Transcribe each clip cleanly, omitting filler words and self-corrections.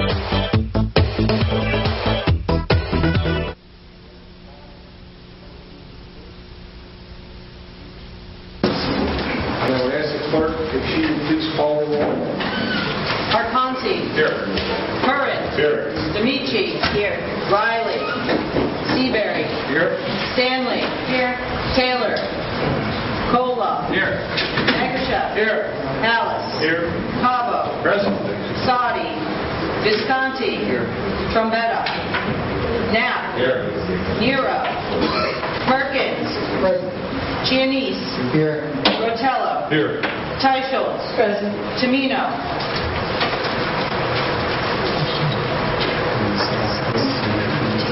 I would ask the clerk if she would please call the roll. Arconti. Here. Curran. Here. Demichi. Here. Riley. Seabury. Here. Stanley. Here. Taylor. Cola. Here. Agasha. Here. Hallis. Here. Cabo. Present. Sadi. Visconti. Here. Trombetta. Knapp. Here. Nero. Perkins. Present. Gianese. Here. Rotello. Here. Teicholz. Present. Tamino.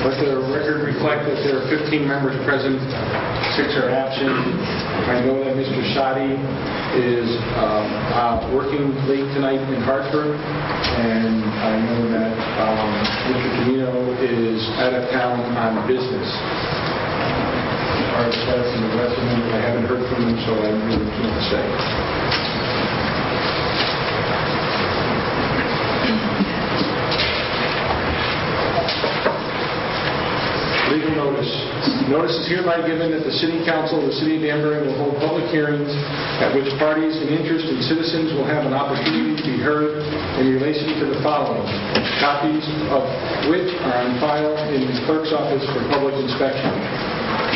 Let the record reflect that there are 15 members present, 6 are absent. I know that Mr. Sadi is working late tonight in Hartford, and I know that Mr. Tamino is out of town on business. As far as status and the rest of them, I haven't heard from them, so I really can't say. Legal notice. Notice is hereby given that the City Council of the City of Danbury will hold public hearings at which parties in interest and citizens will have an opportunity to be heard in relation to the following, copies of which are on file in the clerk's office for public inspection.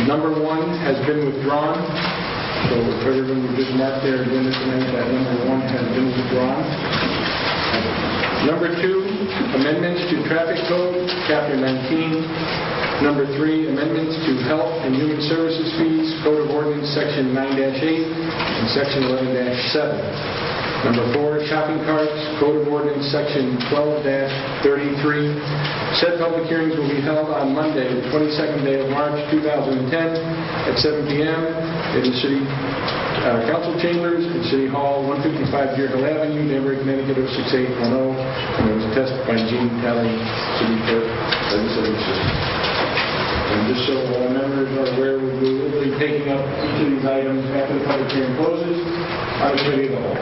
Number 1 has been withdrawn. So if everyone would just mark their agenda tonight that number 1 has been withdrawn. Number 2, amendments to Traffic Code, Chapter 19. Number 3, amendments to Health and Human Services Fees, Code of Ordinance, Section 9-8 and Section 11-7. Number 4, shopping carts, Code of Ordinance, Section 12-33. Said public hearings will be held on Monday, the 22nd day of March, 2010, at 7 p.m. in the City Council Chambers in City Hall, 155 Deer Hill Avenue, Danbury, Connecticut, 06810. And it was attested by Gene Talley, City Clerk, Legislative Assistant. And just so all members are aware, we will be taking up each of these items after the public hearing closes on the committee of the whole.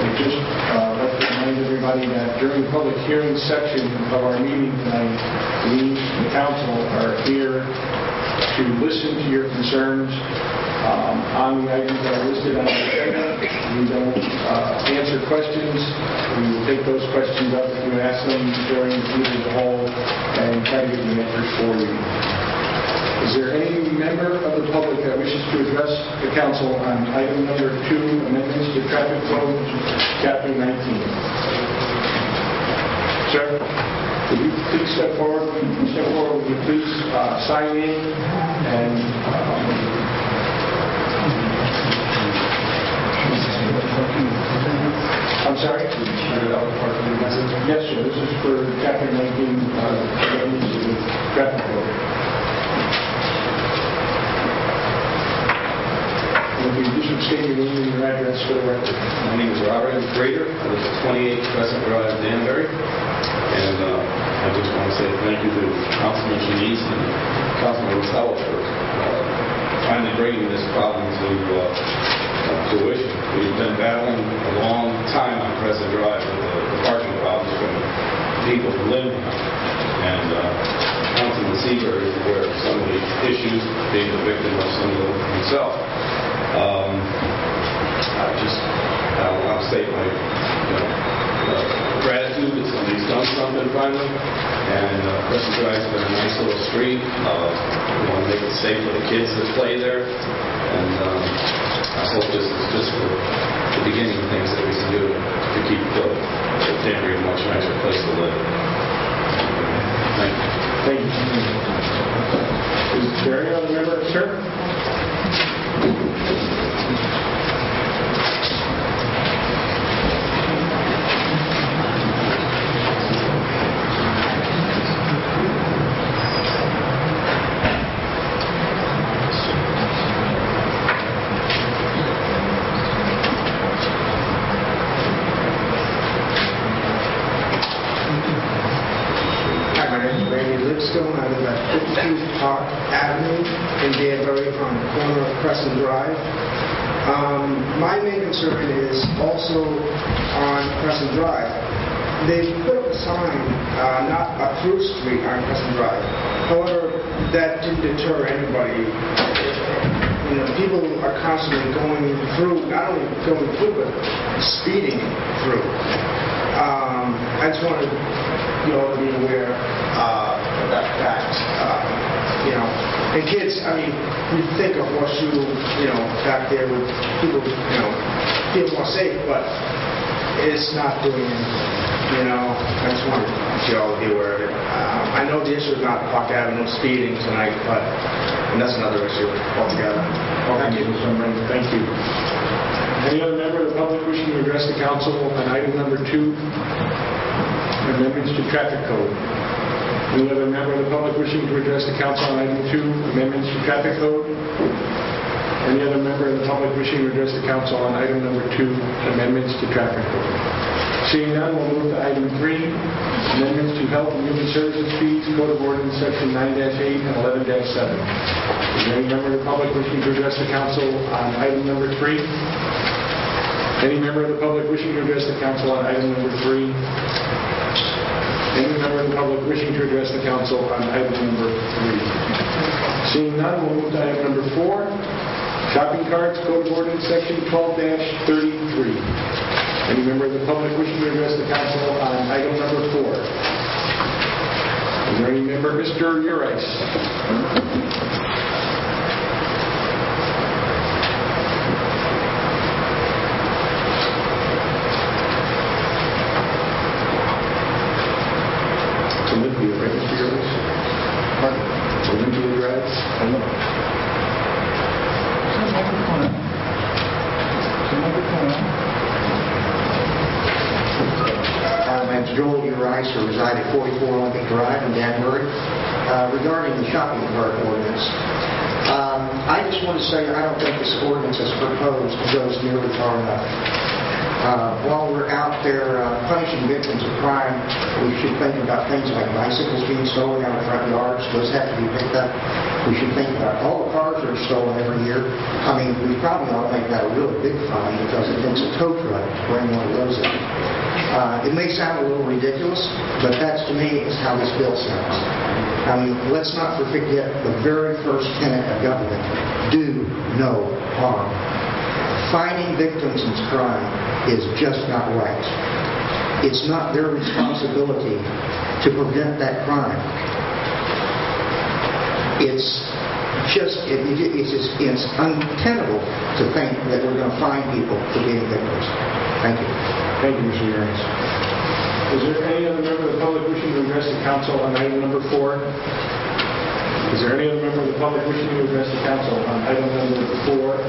We just like to remind everybody that during the public hearing section of our meeting tonight, we, the council, are here to listen to your concerns on the items that are listed on the agenda. We don't answer questions. We will take those questions up if you ask them during the meeting as a whole and try to get the answers for you. Is there any member of the public that wishes to address the council on item number 2, amendments to Traffic Code, Chapter 19? Sir, would you please step forward? Would you please sign in and I'm sorry? Yes, sir. This is for Chapter 19, Traffic Code. If you just state your name and your address for the record. My name is Robert M. Prater. I live at 28 Crescent Drive, Danbury. And I just want to say thank you to Councilman Gianese and Councilman Rotello for finally bringing this problem to fruition. We've been battling a long time on Crescent Drive with the parking problems from people who live here. And Councilman Seabury is aware of some of the issues, being the victim of some of them himself. I want to state my gratitude that somebody's done something finally. And Crescent Drive's been a nice little street. We want to make it safe for the kids that play there. And I hope this is just for the beginning of things that we can do to keep Danbury a much nicer place to live. Thank you. Thank you. Is there any other member, sir? Park Avenue in Danbury on the corner of Crescent Drive. My main concern is also on Crescent Drive. They put up a sign, not a through street on Crescent Drive. However, that didn't deter anybody. You know, people are constantly going through, not only going through, but speeding through. I just wanted you all to be aware of that fact. You know, and kids, I mean, you think of Horseshoe, you know, back there with people, you know, feel more safe, but it's not doing anything. You know, I just wanted you all to be aware of it. I know the issue is not Park Avenue speeding tonight, but and that's another issue altogether. Thank you, Mr. Member. Thank you. Any other member of the public wishing to address the council on item number 2, amendments to traffic code? Any other member of the public wishing to address the council on item 2, amendments to traffic code? Any other member of the public wishing to address the council on item number 2, amendments to traffic code? Seeing none, we'll move to item 3, amendments to Health and Human Services Fees, Code of Ordinance Section 9-8 and 11-7. Is there any member of the public wishing to address the council on item number 3? Any member of the public wishing to address the council on item number 3? Any member of the public wishing to address the council on item number 3? Seeing none, we'll move to item number 4, shopping carts, Code of Ordinance Section 12-33. Any member of the public wishing to address the council on item number 4? Is there any member? Mr. Urice. It's Olympia, right, Mr. Urice? Pardon? It's Olympia Drive? I don't know. My name is Joel Urice, I reside at 44 Olympic Drive in Danbury. Regarding the shopping cart ordinance, I just want to say I don't think this ordinance as proposed goes nearly far enough. While we're out there punishing victims of crime, we should think about things like bicycles being stolen out of front yards. Those have to be picked up. We should think about all the cars that are stolen every year. I mean, we probably ought to make that a really big fine because it takes a tow truck to bring one of those in. It may sound a little ridiculous, but that to me is how this bill sounds. I mean, let's not forget the very first tenet of government: do no harm. Fining victims of crime is just not right. It's not their responsibility to prevent that crime. It's untenable to think that we're going to fine people for being victims. Thank you. Thank you, Mr. Urice. Is there any other member of the public wishing to address the council on item number 4? Is there any other member of the public wishing to address the council on item number 4?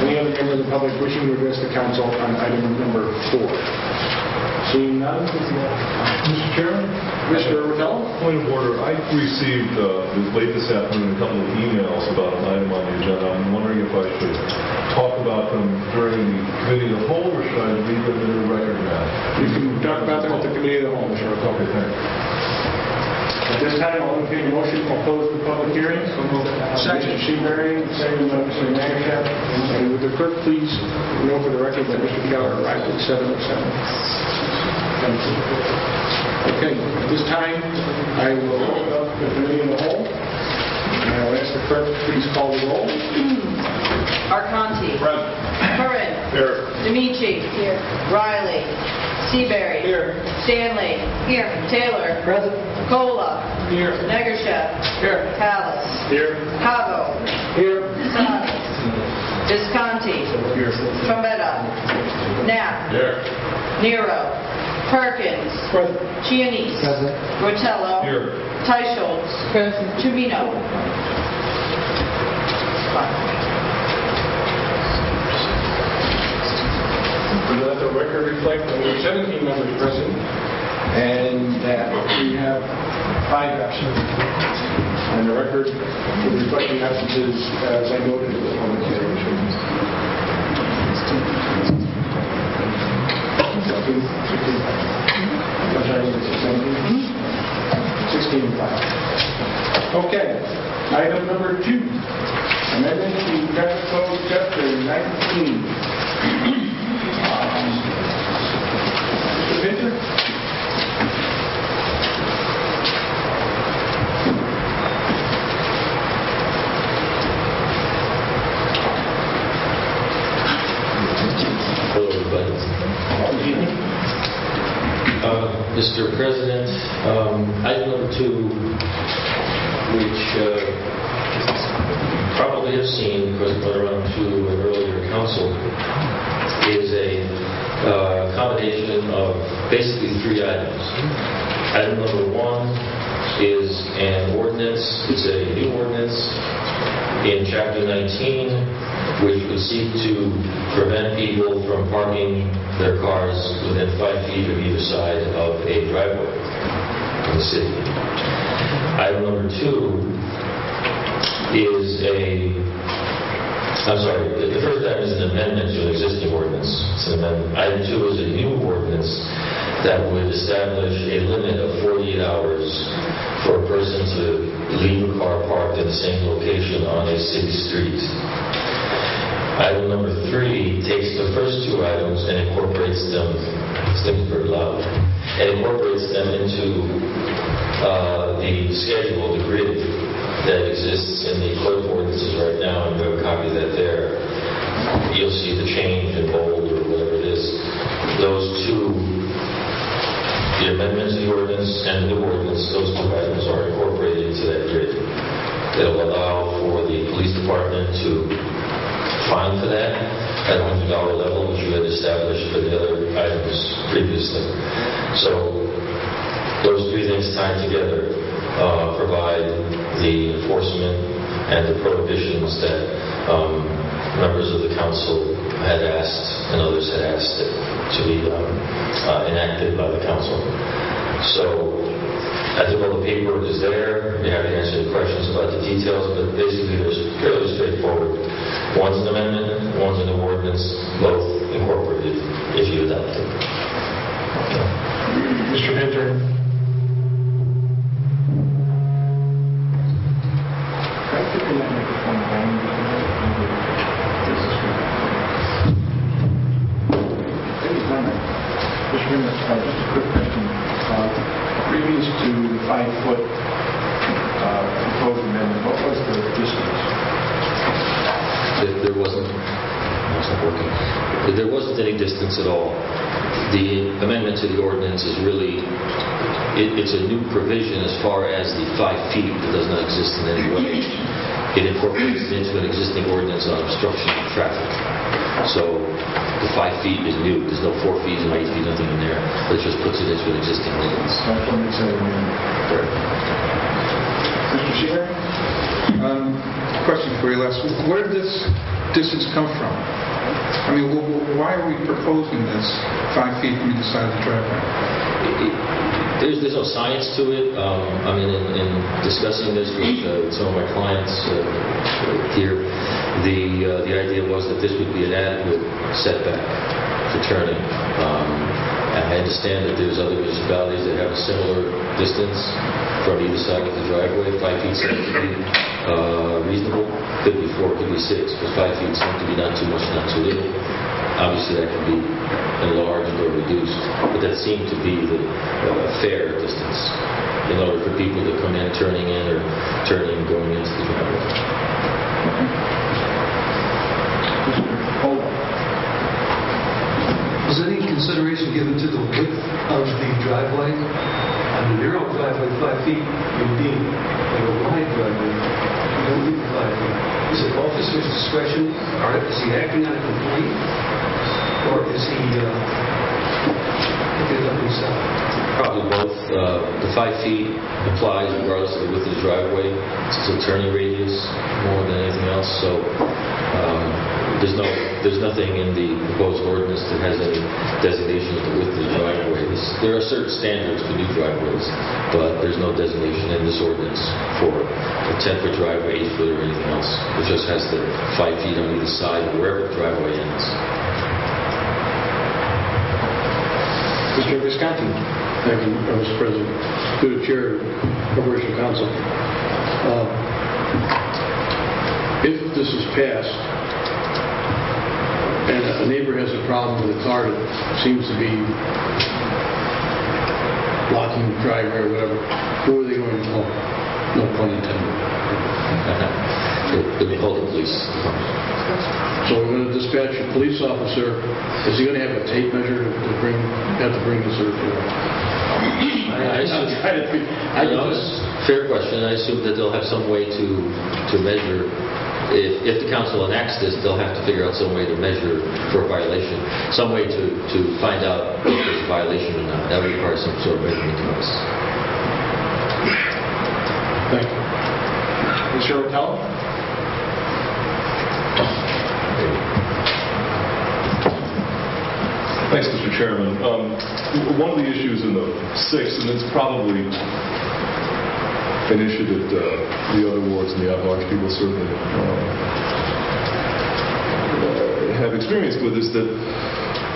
Any other member of the public wishing to address the council on item number 4? Seeing none, Mr. Chairman? Mr. Rotella? Point of order. I received late this afternoon a couple of emails about an item on the agenda. I'm wondering if I should talk about them during the committee of the whole, or should I leave them in the record now? You can talk about them at the committee of the whole, Mr. Rotella. Okay, thanks. At this time, I'll entertain a motion to close the public hearing. Second. Mr. Seabury, second by Mr. Nagashev. And would the clerk please note for the record that Mr. Keller arrived at 7:07. Thank you. Okay, at this time, I will open up the committee in the whole. And I will ask the clerk to please call the roll. Arconti. Present. Curran. Here. Demichi. Here. Riley. Seabury. Here. Stanley. Here. Taylor. Present. Cola. Here. Negershev. Here. Callis. Here. Cavo. Here. Sani. Visconti. Here. Trombetta. Knapp. Here. Nero. Perkins. Present. Giannis. Present. Rotello. Here. Teicholz. Tumino. We let the record reflect that there are 17 members present and that we have 5 absent. And the record will reflect the absences as I noted in the public hearing. 16 and 5. Okay. Item number 2, amendment to traffic code chapter 19. Mr. Pinter? Hello, everybody. Mr. President, item number 2, which probably have seen because it went around to an earlier council, is a combination of basically 3 items. Item number 1 is an ordinance. It's a new ordinance in Chapter 19, which would seek to prevent people from parking their cars within 5 feet of either side of a driveway in the city. Item number 2 is the first item is an amendment to an existing ordinance. It's an amendment. Item 2 is a new ordinance that would establish a limit of 48 hours for a person to leave a car parked in the same location on a city street. Item number 3 takes the first 2 items and incorporates them, this thing's very loud, and incorporates them into the schedule, the grid that exists in the code of ordinances right now, and you have a copy of that there. You'll see the change in bold or whatever it is. Those 2, the amendments to the ordinance and the new ordinance, those 2 items are incorporated into that grid. It'll allow for the police department to fine for that at a $100 level, which you had established for the other items previously. So those 3 things tied together provide the enforcement and the prohibitions that members of the council had asked and others had asked to be enacted by the council. So I think all the paperwork is there. Be happy to answer any questions about the details, but basically they're fairly straightforward. One's an amendment, one's a new ordinance, both incorporated if you adopt it. Mr. Pinter? Just a quick question. Previous to the 5-foot proposed amendment, what was the distance? There wasn't. It's not working. There wasn't any distance at all. The amendment to the ordinance is really, it's a new provision as far as the 5 feet that does not exist in any way. It incorporates it into an existing ordinance on obstruction of traffic. So the 5 feet is new. There's no 4 feet or 8 feet, nothing in there. It just puts it into an existing ordinance. That's what it said. Mr. Sheehan? Question for you, Les. Where did this distance come from? I mean, why are we proposing this 5 feet from either side of the driveway? There's no science to it. I mean, in discussing this with some of my clients here, the idea was that this would be an adequate setback for turning. I understand that there's other municipalities that have a similar distance from either side of the driveway. 5 feet seems to be reasonable. Could be 4, could be 6, but 5 feet seems to be not too much, not too little. Obviously, that can be enlarged or reduced, but that seemed to be the fair distance in order for people to come in, turning in, or turning going into the driveway. Was any consideration given to the width of the driveway? On the narrow driveway, 5 feet would be like a wide driveway. You don't need 5 feet. Is it officer's discretion, or is he acting on a complaint, or is he picking it up himself? Probably both. The 5 feet applies regardless of the width of the driveway. It's a turning radius more than anything else. So there's nothing in the proposed ordinance that has any designation of the width of the driveway. There are certain standards for new driveways, but there's no designation in this ordinance for a 10-foot driveway, 8-foot, or anything else. It just has the 5 feet on either side of wherever the driveway ends. Mr. Visconti? Thank you, Mr. President. To the Chair of Corporation Council. if this is passed, and a neighbor has a problem with a car that seems to be blocking the driveway or whatever, who are they going to call? No pun intended. They call the police. So we're going to dispatch a police officer. Is he going to have a tape measure to bring the search? Fair question. I assume that they'll have some way to measure. If the council enacts this, they'll have to figure out some way to measure for a violation, some way to find out if there's a violation or not. That would require some sort of measurement device. Thank you. Mr. Rotella? Thanks, Mr. Chairman. One of the issues in the 6th, and it's probably an issue that the other wards and the at-large people certainly have experience with, is that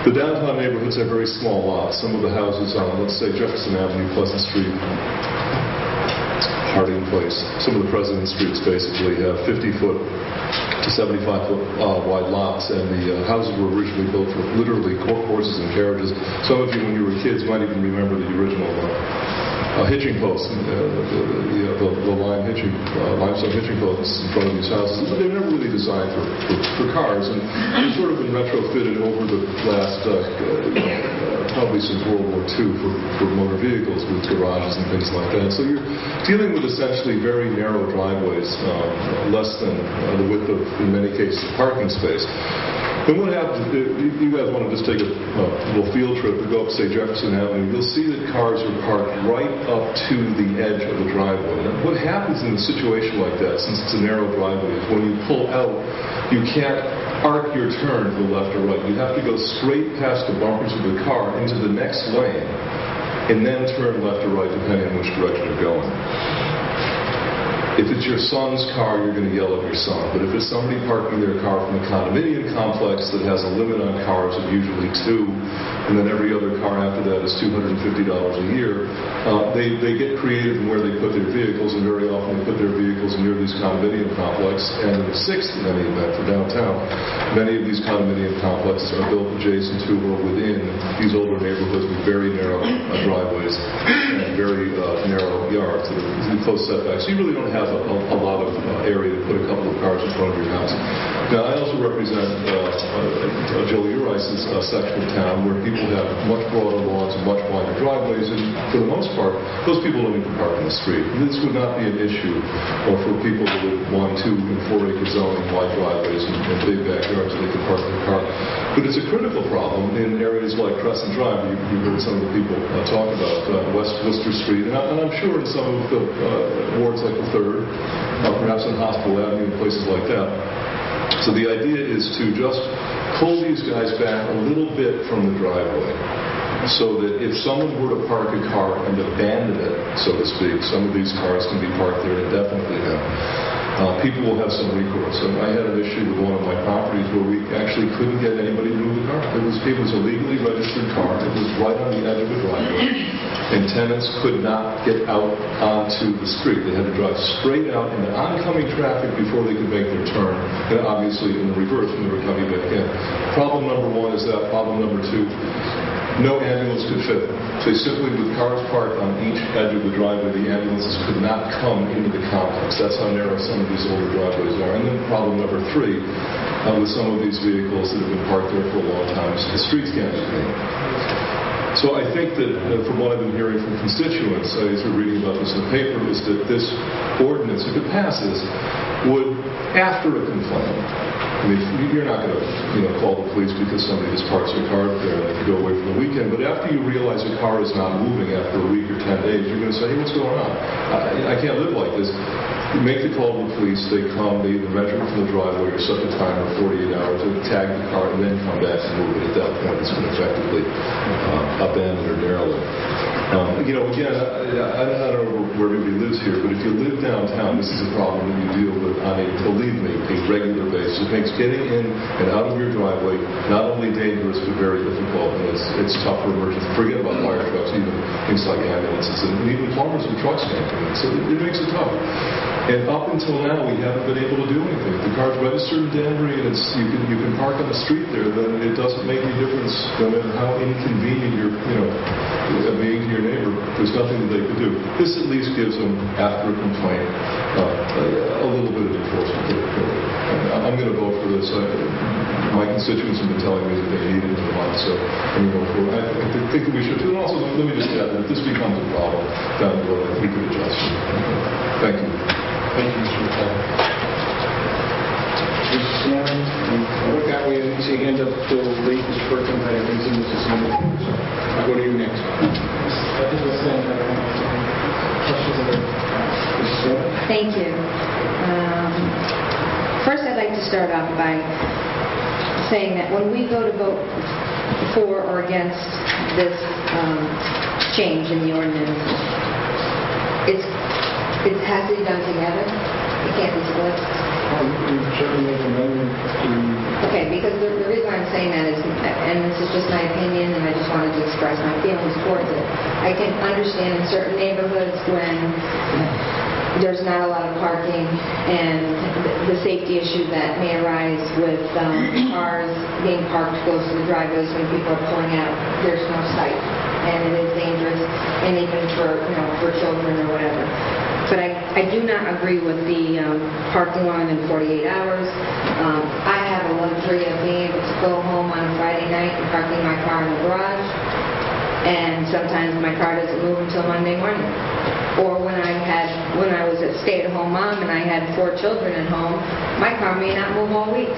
the downtown neighborhoods have very small lots. Some of the houses on, let's say, Jefferson Avenue, Pleasant Street, Harding Place, some of the President Streets basically have 50-foot to 75-foot wide lots, and the houses were originally built for literally horses and carriages. Some of you, when you were kids, might even remember the original hitching posts, the limestone hitching posts in front of these houses. But they were never really designed for cars, and they've sort of been retrofitted over the last, probably since World War II, for motor vehicles with garages and things like that. So you're dealing with essentially very narrow driveways, less than the width of, in many cases, parking space. And what happens, you guys want to just take a little field trip to go up, say, Jefferson Avenue, you'll see that cars are parked right up to the edge of the driveway. And what happens in a situation like that, since it's a narrow driveway, is when you pull out, you can't arc your turn to the left or right. You have to go straight past the bumpers of the car into the next lane, and then turn left or right, depending on which direction you're going. If it's your son's car, you're going to yell at your son. But if it's somebody parking their car from a condominium complex that has a limit on cars of usually 2, and then every other car after that is $250 a year, they get creative in where they put their vehicles, and very often they put their vehicles near these condominium complexes. And in the 6th, in any event, for downtown, many of these condominium complexes are built adjacent to or within these older neighborhoods with very narrow driveways and very narrow yards that are close setbacks. So you really don't have a lot of area to put a couple of cars in front of your house. Now, I also represent Joe Urice's section of town where people have much broader lawns and much wider driveways, and for the most part, those people don't even park in the street. This would not be an issue for people who live 1, 2, and 4-acre zoning, wide driveways, and big backyards where they can park their car. But it's a critical problem in areas like Crescent Drive. You heard some of the people talk about West Worcester Street, and I'm sure in some of the wards like the 3rd, perhaps on Hospital Avenue and places like that. So the idea is to just pull these guys back a little bit from the driveway, so that if someone were to park a car and abandon it, so to speak, some of these cars can be parked there indefinitely now. People will have some recourse. And I had an issue with one of my properties where we actually couldn't get anybody to move the car. It was a legally registered car. It was right on the edge of the driveway. And tenants could not get out onto the street. They had to drive straight out into oncoming traffic before they could make their turn. And obviously in the reverse when they were coming back in. Problem number 1 is that. Problem number 2, no ambulance could fit them. So simply with cars parked on each edge of the driveway, the ambulances could not come into the complex. That's how narrow some of these older driveways are. And then problem number 3, with some of these vehicles that have been parked there for a long time, the streets can't be cleaned. So I think that from what I've been hearing from constituents, as we're reading about this in the paper, is that this ordinance, if it passes, would, after a complaint, I mean, you're not going to call the police because somebody just parks their car there and they can go away for the weekend. But after you realize a car is not moving after a week or 10 days, you're going to say, hey, what's going on? I can't live like this. You make the call to the police. They come. They either measure it from the driveway or set the timer 48 hours. They tag the car and then come back and move it. At that point, it's been effectively abandoned or derelict. Again, I don't know where everybody lives here, but if you live downtown, this is a problem that you deal with on believe me, a regular basis. It makes getting in and out of your driveway not only dangerous, but very difficult, and it's tough for emergencies. Forget about fire trucks, even things like ambulances, and even farmers with trucks can't do it. So it makes it tough. And up until now, we haven't been able to do anything. If the car's registered in Danbury and you can park on the street there, then it doesn't make any difference, no matter how inconvenient you're, being to your neighbor. There's nothing that they could do. This at least gives them, after a complaint, a little bit of enforcement capability. I'm going to vote for this. My constituents have been telling me that they need it in the month, so I'm going to vote for it. I think that we should. And also, let me just add that if this becomes a problem down the road, we could adjust it. Thank you. Thank you, Mr. McCall. Mr. Snow, what got we didn't see hands up till late, Mr. Perkins, I haven't seen Mrs. Snow. I'll go to you next. Thank you. First, I'd like to start off by saying that when we go to vote for or against this change in the ordinance, it has to be done together. It can't be split. Okay, because the reason I'm saying that is, and this is just my opinion, and I just wanted to express my feelings towards it. I can understand in certain neighborhoods when there's not a lot of parking and the safety issue that may arise with cars being parked close to the driveways when people are pulling out. There's no sight, and it is dangerous, and even for children or whatever. But I do not agree with the parking longer than 48 hours. I have a luxury of being able to go home on a Friday night and parking my car in the garage, and sometimes my car doesn't move until Monday morning. Or when I was a stay-at-home mom and I had 4 children at home, my car may not move all week,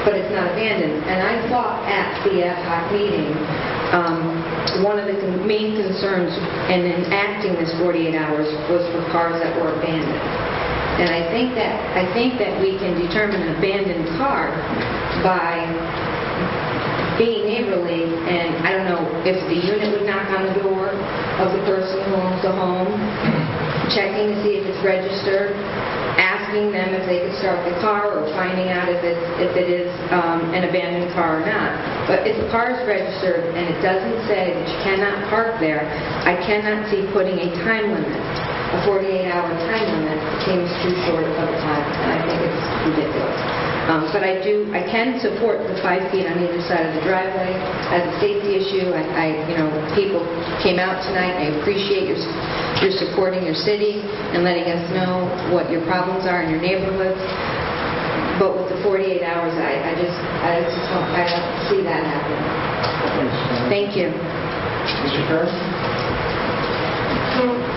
but it's not abandoned. And I thought at the ad hoc meeting, one of the main concerns in enacting this 48 hours was for cars that were abandoned. And I think that we can determine an abandoned car by being neighborly, and I don't know if the unit would knock on the door of the person who owns the home, checking to see if it's registered, asking them if they could start the car, or finding out if it is an abandoned car or not. But if the car is registered and it doesn't say that you cannot park there, I cannot see putting a time limit. A 48-hour time limit seems too short of a time, and I think it's ridiculous. But I can support the 5 feet on either side of the driveway as a safety issue. People came out tonight. I appreciate your supporting your city and letting us know what your problems are in your neighborhoods. But with the 48 hours, I don't see that happening. Thank you. Mr. Kerr?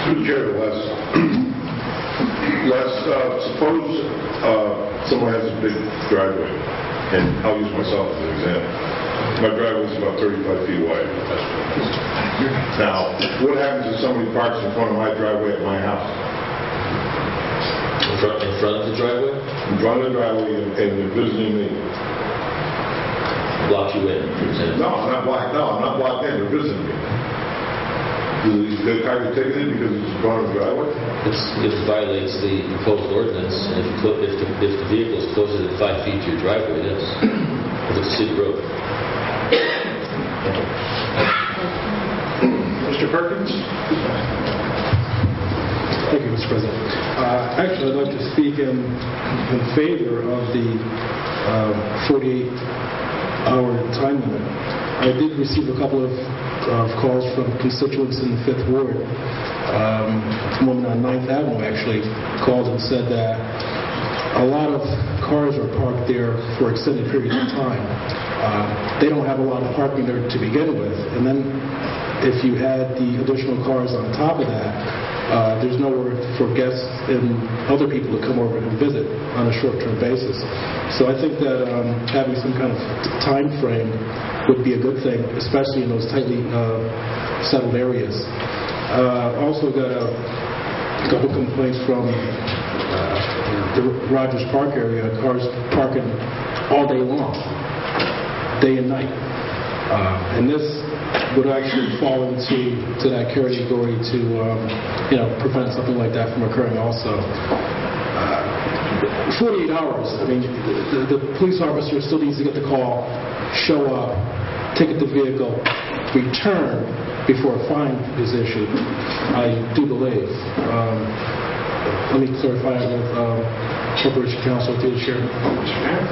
Through the chair, Les, suppose someone has a big driveway, and I'll use myself as an example. My driveway is about 35 feet wide. Now, what happens if somebody parks in front of my driveway at my house? In front of the driveway? In front of the driveway, and they're visiting me. Block you in, for example. No, I'm not blocked in. They're visiting me. Is the car ticketed because it's in front of the driveway? It violates the proposed ordinance, and if the vehicle is closer than 5 feet to your driveway, yes. If it's a city road. Mr. Perkins? Thank you, Mr. President. Actually, I'd like to speak in favor of the 48-hour time limit. I did receive a couple of calls from constituents in the 5th Ward. A woman on 9th Avenue actually called and said that a lot of cars are parked there for extended periods of time. They don't have a lot of parking there to begin with, and then if you add the additional cars on top of that, there's nowhere for guests and other people to come over and visit on a short-term basis. So I think that having some kind of time frame would be a good thing, especially in those tightly settled areas. Also got a couple complaints from the Rogers Park area, cars parking all day long, day and night. And this would actually fall into that category to, prevent something like that from occurring also. 48 hours, I mean, the police officer still needs to get the call, show up, ticket the vehicle, return before a fine is issued, I do believe. Let me clarify it with Corporation Counsel through the Chairman. Mr. Mayor?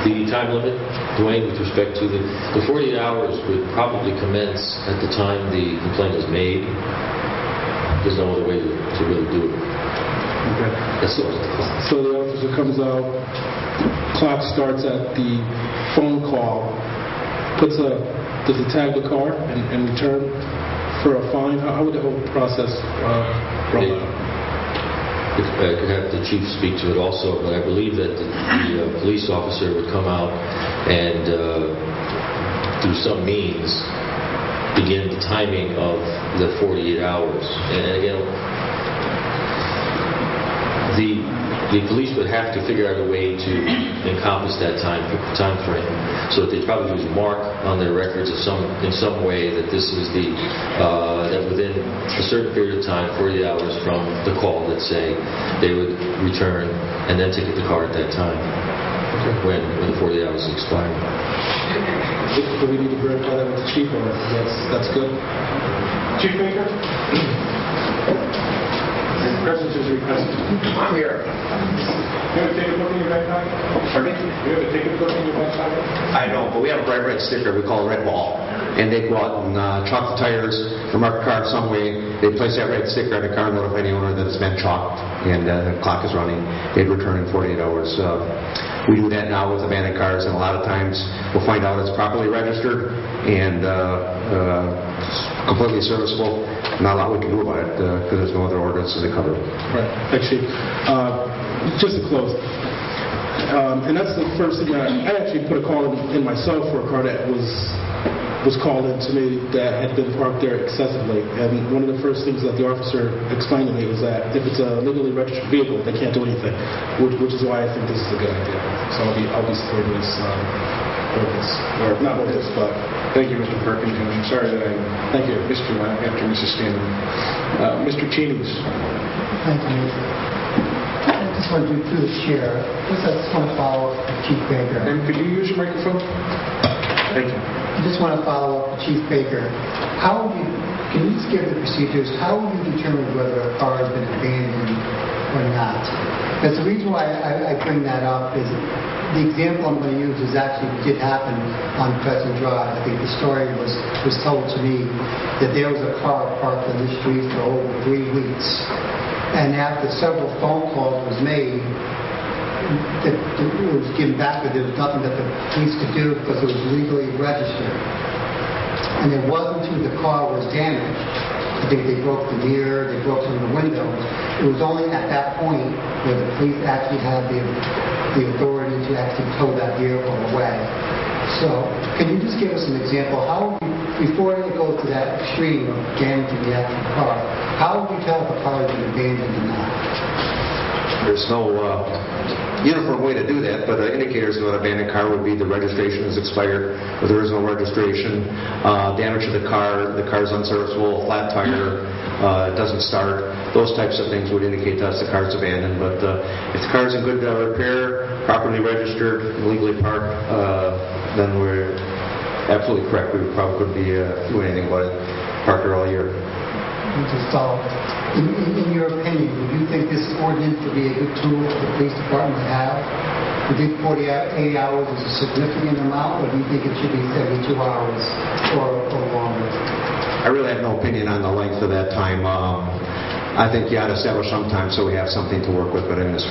The time limit, Dwayne, with respect to the 48 hours would probably commence at the time the complaint is made. There's no other way to really do it. Okay. That's all. So the officer comes out, clock starts at the phone call, does he tag the car and return for a fine? How would the whole process roll out? I could have the chief speak to it also, but I believe that the police officer would come out and, through some means, begin the timing of the 48 hours. And again, the police would have to figure out a way to encompass that time frame, so that they probably would mark on their records in some way that this is that within a certain period of time, 48 hours from the call, let's say, they would return and then ticket the car at that time when the 48 hours expire. Do we need to verify that with the chief, or that's good? Chief Baker? Presence is requested. I'm here. You have a ticket book in your back pocket? Pardon me? You have a ticket book in your back pocket? I know, but we have a bright red sticker we call a red ball. And they go out and chalk the tires or mark the car in some way. They place that red sticker on the car and notify the owner that it's been chalked and the clock is running. They'd return in 48 hours. We do that now with abandoned cars, and a lot of times we'll find out it's properly registered and completely serviceable. Not a lot we can do about it because there's no other ordinances to cover it. Right. Actually, just to close, and that's the first thing I actually put a call in myself for a car that was called in to me that had been parked there excessively. And one of the first things that the officer explained to me was that if it's a legally registered vehicle, they can't do anything, which is why I think this is a good idea. So I'll be supporting this ordinance, or not ordinance, but. Thank you, Mr. Perkins. I'm sorry that I missed you after Mrs. Stanley. Mr. Cheney's. Thank you. I just want to do through the chair. First, I just want to follow up with Chief Baker. And could you use your microphone? Thank you. I just want to follow up with Chief Baker. Can you just give the procedures? How will you determine whether a car has been abandoned or not? Because the reason why I bring that up is the example I'm going to use did happen on Crescent Drive. I think the story was told to me that there was a car parked on the street for over 3 weeks. And after several phone calls was made, it was given back that there was nothing that the police could do because it was legally registered. And it wasn't until the car was damaged. I think they broke the mirror, they broke some of the windows. It was only at that point where the police actually had the authority to actually tow that vehicle away. So, can you just give us an example? Before it goes to that extreme of damaging the actual car, how would you tell if a car has been abandoned or not? There's no uniform way to do that, but indicators of an abandoned car would be the registration is expired, or there is no registration, damage to the car's unserviceable, flat tire, it doesn't start. Those types of things would indicate to us the car's abandoned. But if the car's in good repair, properly registered, legally parked, then we're absolutely correct. We probably couldn't be doing anything about it. Parked there all year. Just in your opinion, would you think this ordinance would be a good tool for the police department to have? Do you think 48 hours is a significant amount, or do you think it should be 72 hours or longer? I really have no opinion on the length of that time. I think you ought to establish some time so we have something to work with, but in this,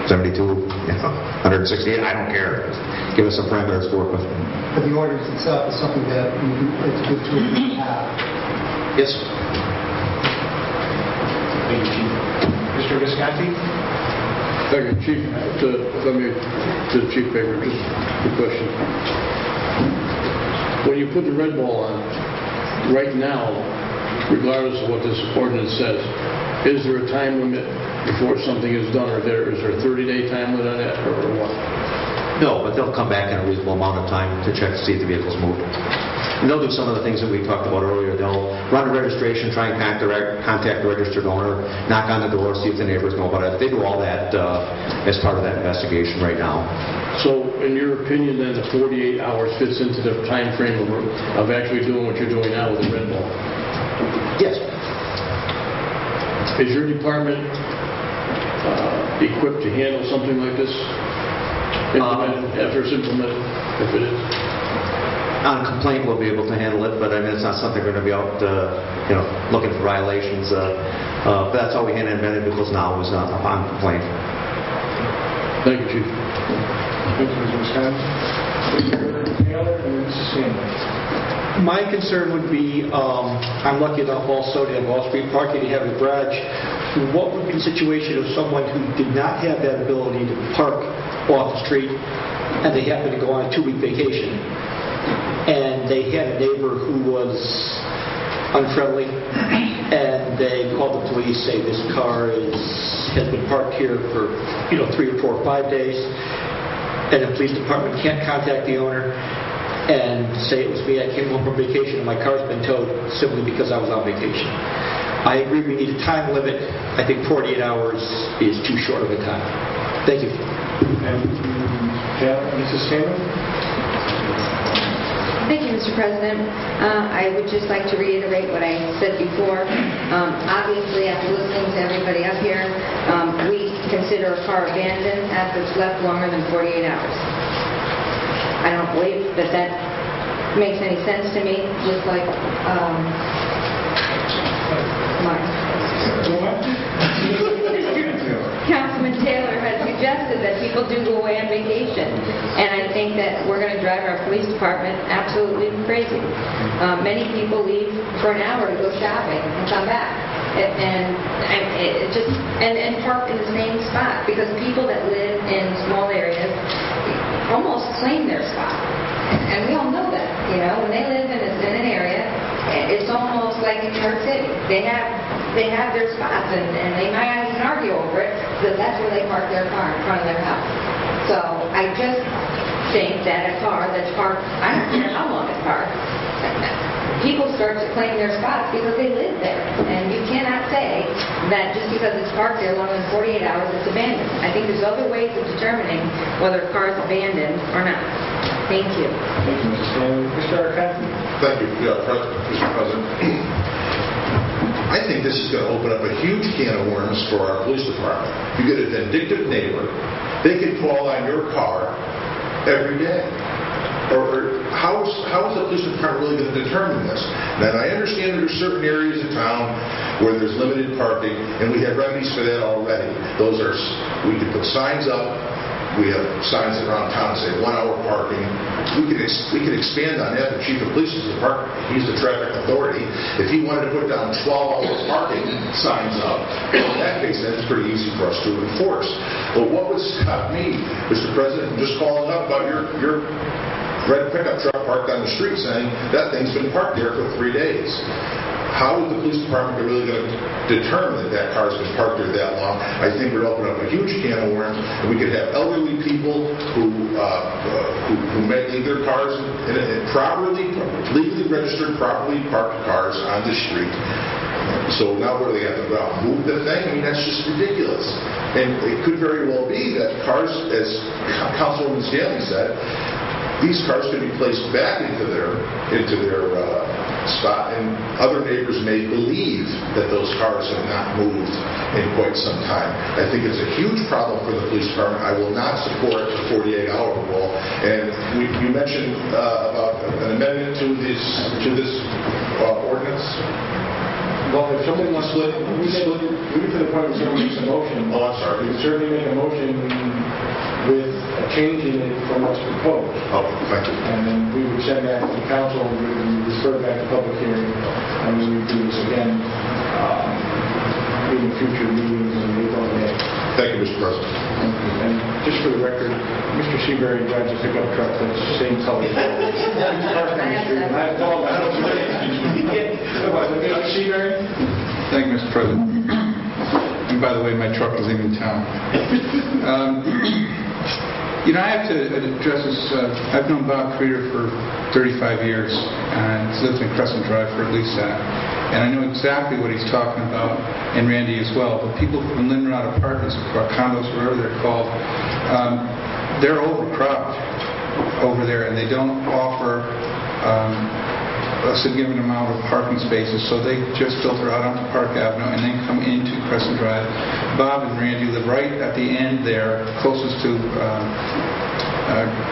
72, 168, I don't care. Give us some parameters to work with. But the ordinance itself is something that it's a good tool to have. Yes. Thank you, Chief. Mr. Visconti? Thank you, Chief. To Chief Baker, just a question. When you put the red ball on, right now, regardless of what this ordinance says, is there a time limit before something is done, or is there a 30-day time limit on it, or what? No, but they'll come back in a reasonable amount of time to check to see if the vehicle's moved. And they'll do some of the things that we talked about earlier. They'll run a registration, try and contact the registered owner, knock on the door, see if the neighbors know about it. They do all that as part of that investigation right now. So, in your opinion, then, the 48 hours fits into the time frame of actually doing what you're doing now with the red ball? Yes. Is your department equipped to handle something like this? After it's implemented, if it is? On complaint, we'll be able to handle it, but I mean, it's not something we're going to be out, looking for violations. But that's how we handle amended vehicles now, is upon complaint. Thank you, Chief. Thank you, Mr. Wisconsin. Mr. Taylor and Mrs. Sanders. My concern would be, I'm lucky enough also to have off-street parking, to have a garage. What would be the situation of someone who did not have that ability to park off the street and they happen to go on a 2-week vacation? And they had a neighbor who was unfriendly, and they called the police, say this car has been parked here for 3 or 4 or 5 days, and the police department can't contact the owner and say it was me, I came home from vacation and my car's been towed simply because I was on vacation. I agree we need a time limit. I think 48 hours is too short of a time. Thank you. And Mrs. Sanders? Thank you, Mr. President. I would just like to reiterate what I said before. Obviously, after listening to everybody up here, we consider a car abandoned after it's left longer than 48 hours. I don't believe that makes any sense to me, just like Councilman Taylor had suggested that people do go away on vacation, and I think that we're going to drive our police department absolutely crazy. Many people leave for an hour to go shopping and come back, and park in the same spot, because people that live in small areas almost claim their spot, and we all know that. When they live in an area, it's almost like in New York City. They have their spots, and they might not even argue over it, but that's where they park their car, in front of their house. So I just think that a car that's parked, I don't care how long it's parked, people start to claim their spots because they live there. And you cannot say that just because it's parked there longer than 48 hours, it's abandoned. I think there's other ways of determining whether a car is abandoned or not. Thank you. Thank you, Mrs. Sanders. Mr. Arcati? Thank you, Mr. President. I think this is going to open up a huge can of worms for our police department. You get a vindictive neighbor, they can call on your car every day. Or how is the police department really going to determine this? Now, I understand there are certain areas of town where there's limited parking, and we have remedies for that already. We can put signs up. We have signs around town that say 1 hour parking. We can expand on that. The chief of police is he's the traffic authority. If he wanted to put down 12-hour parking signs up, in that case, that's pretty easy for us to enforce. But what would stop me, Mr. President, from just calling up about your red pickup truck parked on the street saying that thing's been parked there for 3 days? How is the police department really going to determine that car's been parked there that long? I think we're opening up a huge can of worms, and we could have elderly people who may leave their cars in legally registered, properly parked cars on the street. So now where they have to go out and move the thing? I mean, that's just ridiculous. And it could very well be that cars, as Councilwoman Stanley said, these cars could be placed back into their spot, and other neighbors may believe that those cars have not moved in quite some time. I think it's a huge problem for the police department. I will not support the 48-hour rule. And you mentioned about an amendment to this ordinance. Well, if somebody wants to we get to the point where someone makes a motion. Oh, I'm sorry. You can certainly make a motion with a change in it from what's proposed. Oh, thank you. And then we would send that to the council, and we would refer back to public hearing, and we would do this again in future meetings and April and May. Thank you, Mr. President. Thank you. And just for the record, Mr. Seabury drives a pickup truck that's the same color. He's parked on the street, and I don't Mr. Seabury? Thank you, Mr. President. And by the way, my truck is even in town. I have to address this. I've known Bob Creeder for 35 years, and he's lived in Crescent Drive for at least that. And I know exactly what he's talking about, and Randy as well. But people from Lindenrod Apartments, or condos, whatever they're called, they're overcrowded over there, and they don't offer a significant amount of parking spaces, so they just filter out onto Park Avenue and then come into Crescent Drive. Bob and Randy live right at the end there, closest to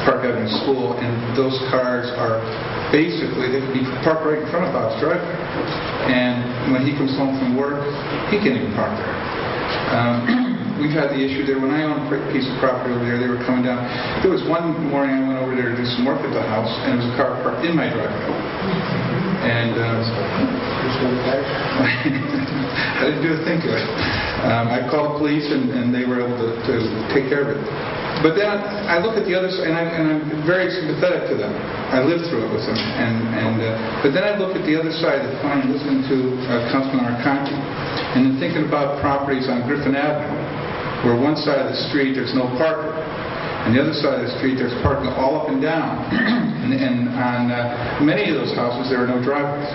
Park Avenue School, and those cars are basically, they can be parked right in front of Bob's driveway. And when he comes home from work, he can't even park there. We've had the issue there. When I owned a piece of property over there, they were coming down. There was one morning I went over there to do some work at the house, and there was a car parked in my driveway. And I didn't do a thing to it. I called the police, and they were able to take care of it. But then I look at the other side, and I'm very sympathetic to them. I lived through it with them. But then I look at the other side of the coin, listening to Councilman Arconti, and then thinking about properties on Griffin Avenue, where one side of the street there's no parking, and the other side of the street there's parking all up and down. and on many of those houses there are no driveways.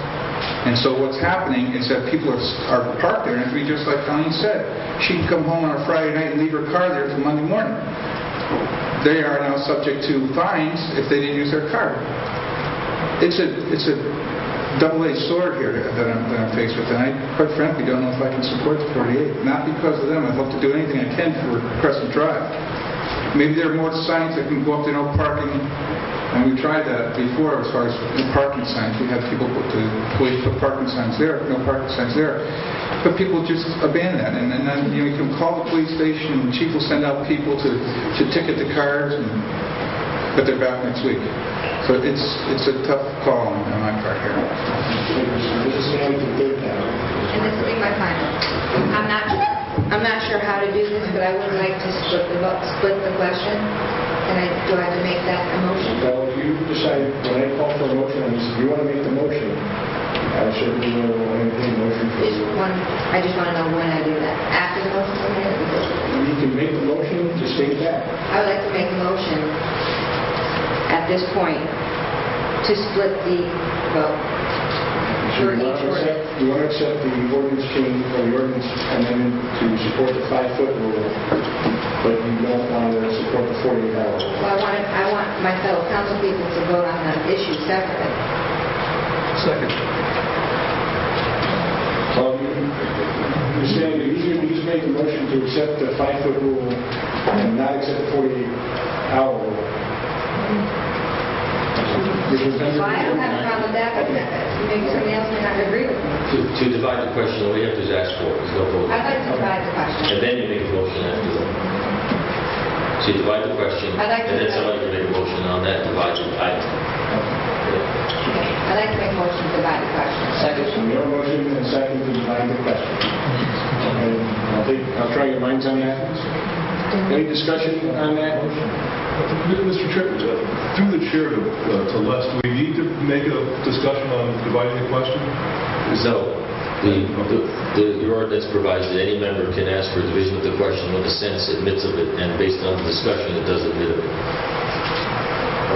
And so what's happening is that people are parked there, and it'd be just like Colleen said. She can come home on a Friday night and leave her car there till Monday morning. They are now subject to fines if they didn't use their car. It's a double-edged sword here that I'm faced with, and I quite frankly don't know if I can support the 48. Not because of them. I hope to do anything I can for Crescent Drive. Maybe there are more signs that can go up to no parking, and we tried that before as far as parking signs. We had people the police put parking signs there, no parking signs there. But people just abandon that, and then you can call the police station, and the chief will send out people to ticket the cars, but they're back next week. So it's a tough call on my part here. And this will be my final. I'm not sure how to do this, but I would like to split the question. And do I have to make that a motion? Well, if you decide, when I call for a motion, if you want to make the motion, I certainly will entertain a motion for you. I just want to know when I do that. After the motion? You can make the motion to state that. I would like to make a motion at this point to split the vote for each ordinance. You want to accept the ordinance change or the ordinance amendment to support the 5-foot rule, but you don't want to support the 48-hour. Well, I want my fellow council people to vote on that issue separately. Second. You're saying that you just make a motion to accept the 5-foot rule and not accept the 48-hour rule. Well, I don't have a problem with that, but maybe somebody else may not agree with me. To divide the question, all you have to is ask for it. There's no vote. I'd like to divide the question. And then you make a motion after that. So you divide the question, I'd like to and then somebody can make a motion on that divided item. Okay. I'd like to make a motion to divide the question. Second. So your motion and second to divide the question. Okay, I'll try your minds on that. Any discussion on that? Mr. Chair, through the chair to Les, do we need to make a discussion on dividing the question? No. The ordinance provides that any member can ask for a division of the question when the Senate admits of it, and based on the discussion, it does admit of it.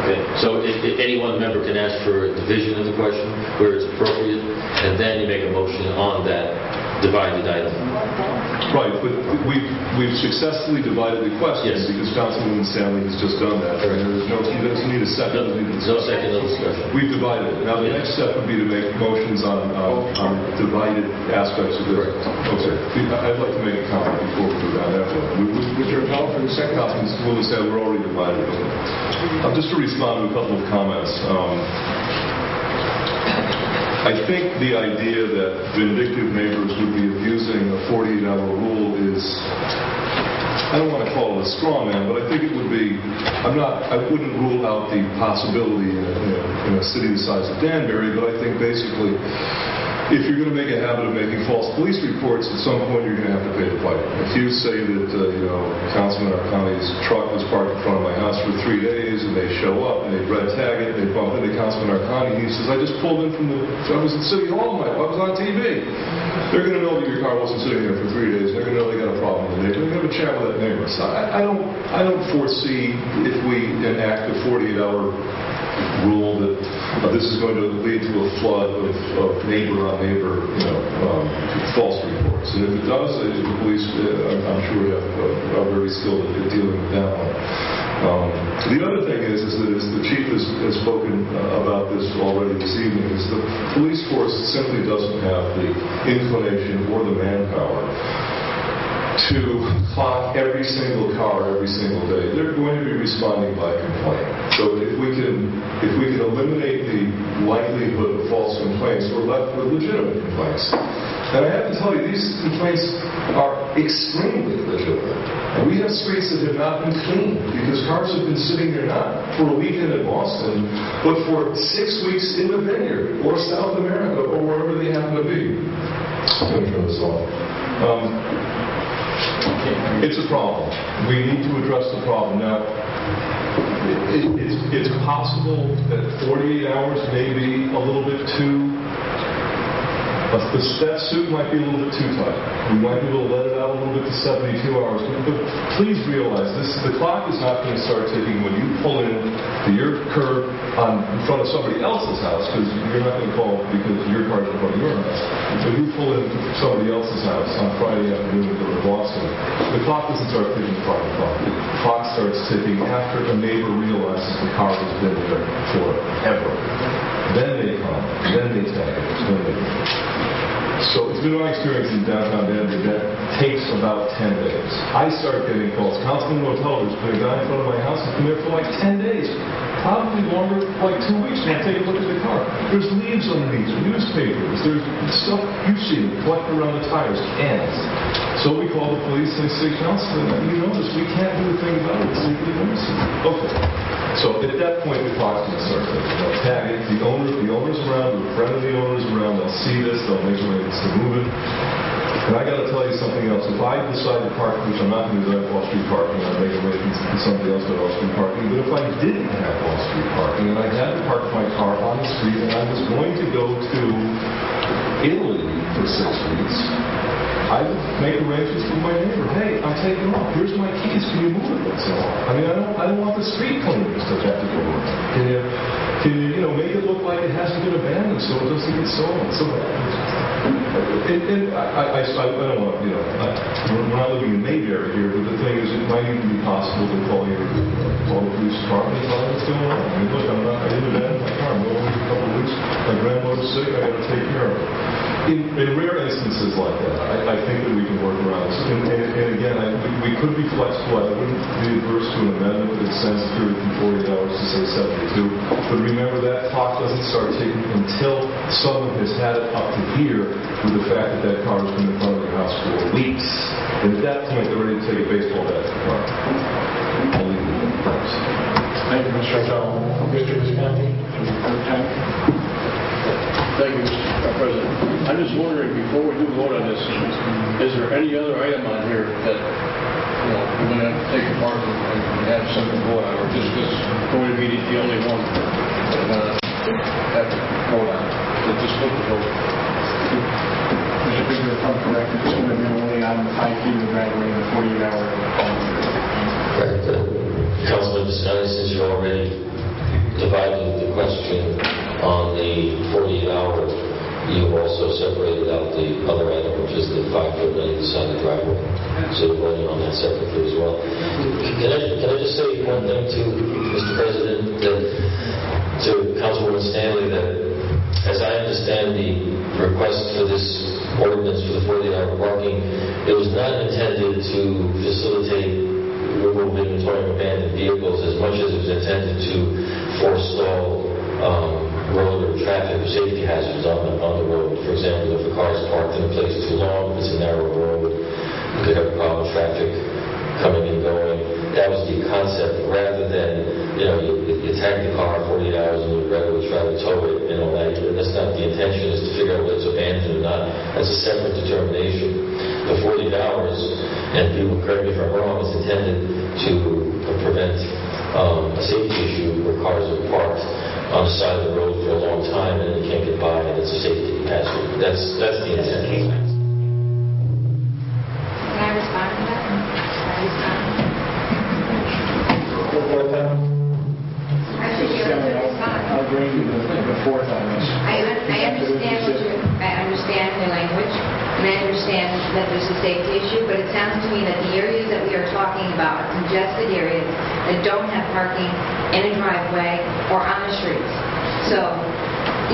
Okay. So any one member can ask for a division of the question where it's appropriate, and then you make a motion on that divided item. Right, but we've successfully divided the question because Councilwoman Stanley has just done that. Right. He doesn't need a second. No second, no discussion. We've divided it. Now the next step would be to make motions on divided aspects of this. Right. Okay. I'd like to make a comment before we go down that one. Would your call for the second? Councilwoman Stanley, we're already divided. Just to respond to a couple of comments. I think the idea that vindictive neighbors would be abusing a 48-hour rule is, I don't want to call it a straw man, but I think it would be, I wouldn't rule out the possibility in a city the size of Danbury, but I think basically, if you're going to make a habit of making false police reports, at some point you're going to have to pay the piper. If you say that, Councilman Arcani's truck was parked in front of my house for 3 days and they show up and they red tag it, they bump into Councilman Arcani, and he says, I just pulled in I was at City Hall, I was on TV. They're going to know that your car wasn't sitting there for 3 days. They're going to know they got a problem with the neighbor. They're going to have a chat with that neighbor. So I don't foresee if we enact a 48-hour rule that this is going to lead to a flood of neighbor-on-neighbor, false reports. And if it does, the police, I'm sure, are very skilled at dealing with that one. The other thing is that as the chief has spoken about this already this evening, is the police force simply doesn't have the inclination or the manpower to clock every single car every single day. They're going to be responding by complaint. So if we can eliminate the likelihood of false complaints, we're left with legitimate complaints. And I have to tell you, these complaints are extremely legitimate. And we have streets that have not been cleaned because cars have been sitting there not for a weekend in Boston, but for 6 weeks in the vineyard or South America or wherever they happen to be. I'm going to turn this off. It's a problem. We need to address the problem. Now, it's possible that 48 hours may be a little bit too... that suit might be a little bit too tight. We might be able to let it out a little bit to 72 hours. But please realize the clock is not going to start ticking when you pull in to your curb in front of somebody else's house, because you're not going to call because your car's in front of your house. But you pull in to somebody else's house on Friday afternoon and go to Boston, the clock doesn't start ticking at 5 o'clock. The clock starts ticking after a neighbor realizes the car has been there forever. Then they come, then they tag it, then they... So it's been my experience in downtown Danbury that takes about 10 days. I start getting calls. Councilman Motel, there's been a guy in front of my house who's been there for like 10 days. Probably longer, like 2 weeks when I take a look at the car. There's leaves underneath, newspapers, there's stuff you've seen collected around the tires, cans. So we call the police and they say, Councilman, you know this, we can't do a thing about it. It's legally permissible. Okay. So at that point, the clock's going to start ticking. They'll tag it. If the owner's around, or a friend of the owner's around, they'll see this, they'll make arrangements to move it. And I got to tell you something else. If I decide to park, which I'm not going to do that off-street parking, I'll make arrangements to somebody else to off-street parking. But if I didn't have off-street parking and I had to park my car on the street and I was going to go to Italy for 6 weeks, I would make arrangements with my neighbor. Hey, I'm taking off. Here's my keys. Can you move it? And so on. I mean, I don't want the street cleaners to have to go around. Can you make it look like it hasn't been abandoned so it doesn't get stolen? So I don't want we're not living in Mayberry here, but the thing is, it might even be possible to call the police department and tell them what's going on. I mean, look, I didn't abandon my car. I'm going for a couple of weeks. My grandmother's sick. I got to take care of her. In rare instances like that, I think that we can work around this. And again, we could be flexible. I wouldn't be adverse to an amendment that extends the period from 48 hours to, say, 72. But remember, that clock doesn't start ticking until someone has had it up to here with the fact that that car has been in front of your house for weeks. And at that point, they're ready to take a baseball bat to the car. I'll leave it there. Thanks. Thank you, Mr. O'Donnell. Mr. Visconti, Thank you, Mr. President. I'm just wondering, before we do vote on this, is there any other item on here that, we're going to have to take apart and have something vote on, or just this going to be the only one that we're going to have to vote on? So just put the vote. Mr. Fisher, if I'm correct, it's going to be only on the 5 feet of the driveway and the 48-hour. Correct. Councilman Visconti, since you already divided the question on the 48-hour, you also separated out the other item, which is the 5-foot on either side of the driveway. So you're voting on that separately as well. Can I just say one thing to Mr. President, to Councilwoman Stanley, that as I understand the request for this ordinance for the 48-hour parking, it was not intended to facilitate removal of inventory of abandoned vehicles as much as it was intended to forestall road or traffic or safety hazards on the road. For example, if a car is parked in a place too long, if it's a narrow road, you could have a problem with traffic coming and going. That was the concept, rather than, you tag the car 48 hours and you regularly try to tow it, that's not the intention, is to figure out whether it's abandoned or not. That's a separate determination. The 48 hours, and people correct me if I'm wrong, is intended to prevent a safety issue where on the side of the road for a long time and you can't get by, and it's a safety hazard. That's the intent. Can I respond to that? Actually, you have to respond. I'll bring you the fourth on this. I understand the language, and I understand that there's a safety issue, but it sounds to me that the areas that we are talking about are congested areas that don't have parking in a driveway or on the streets. So,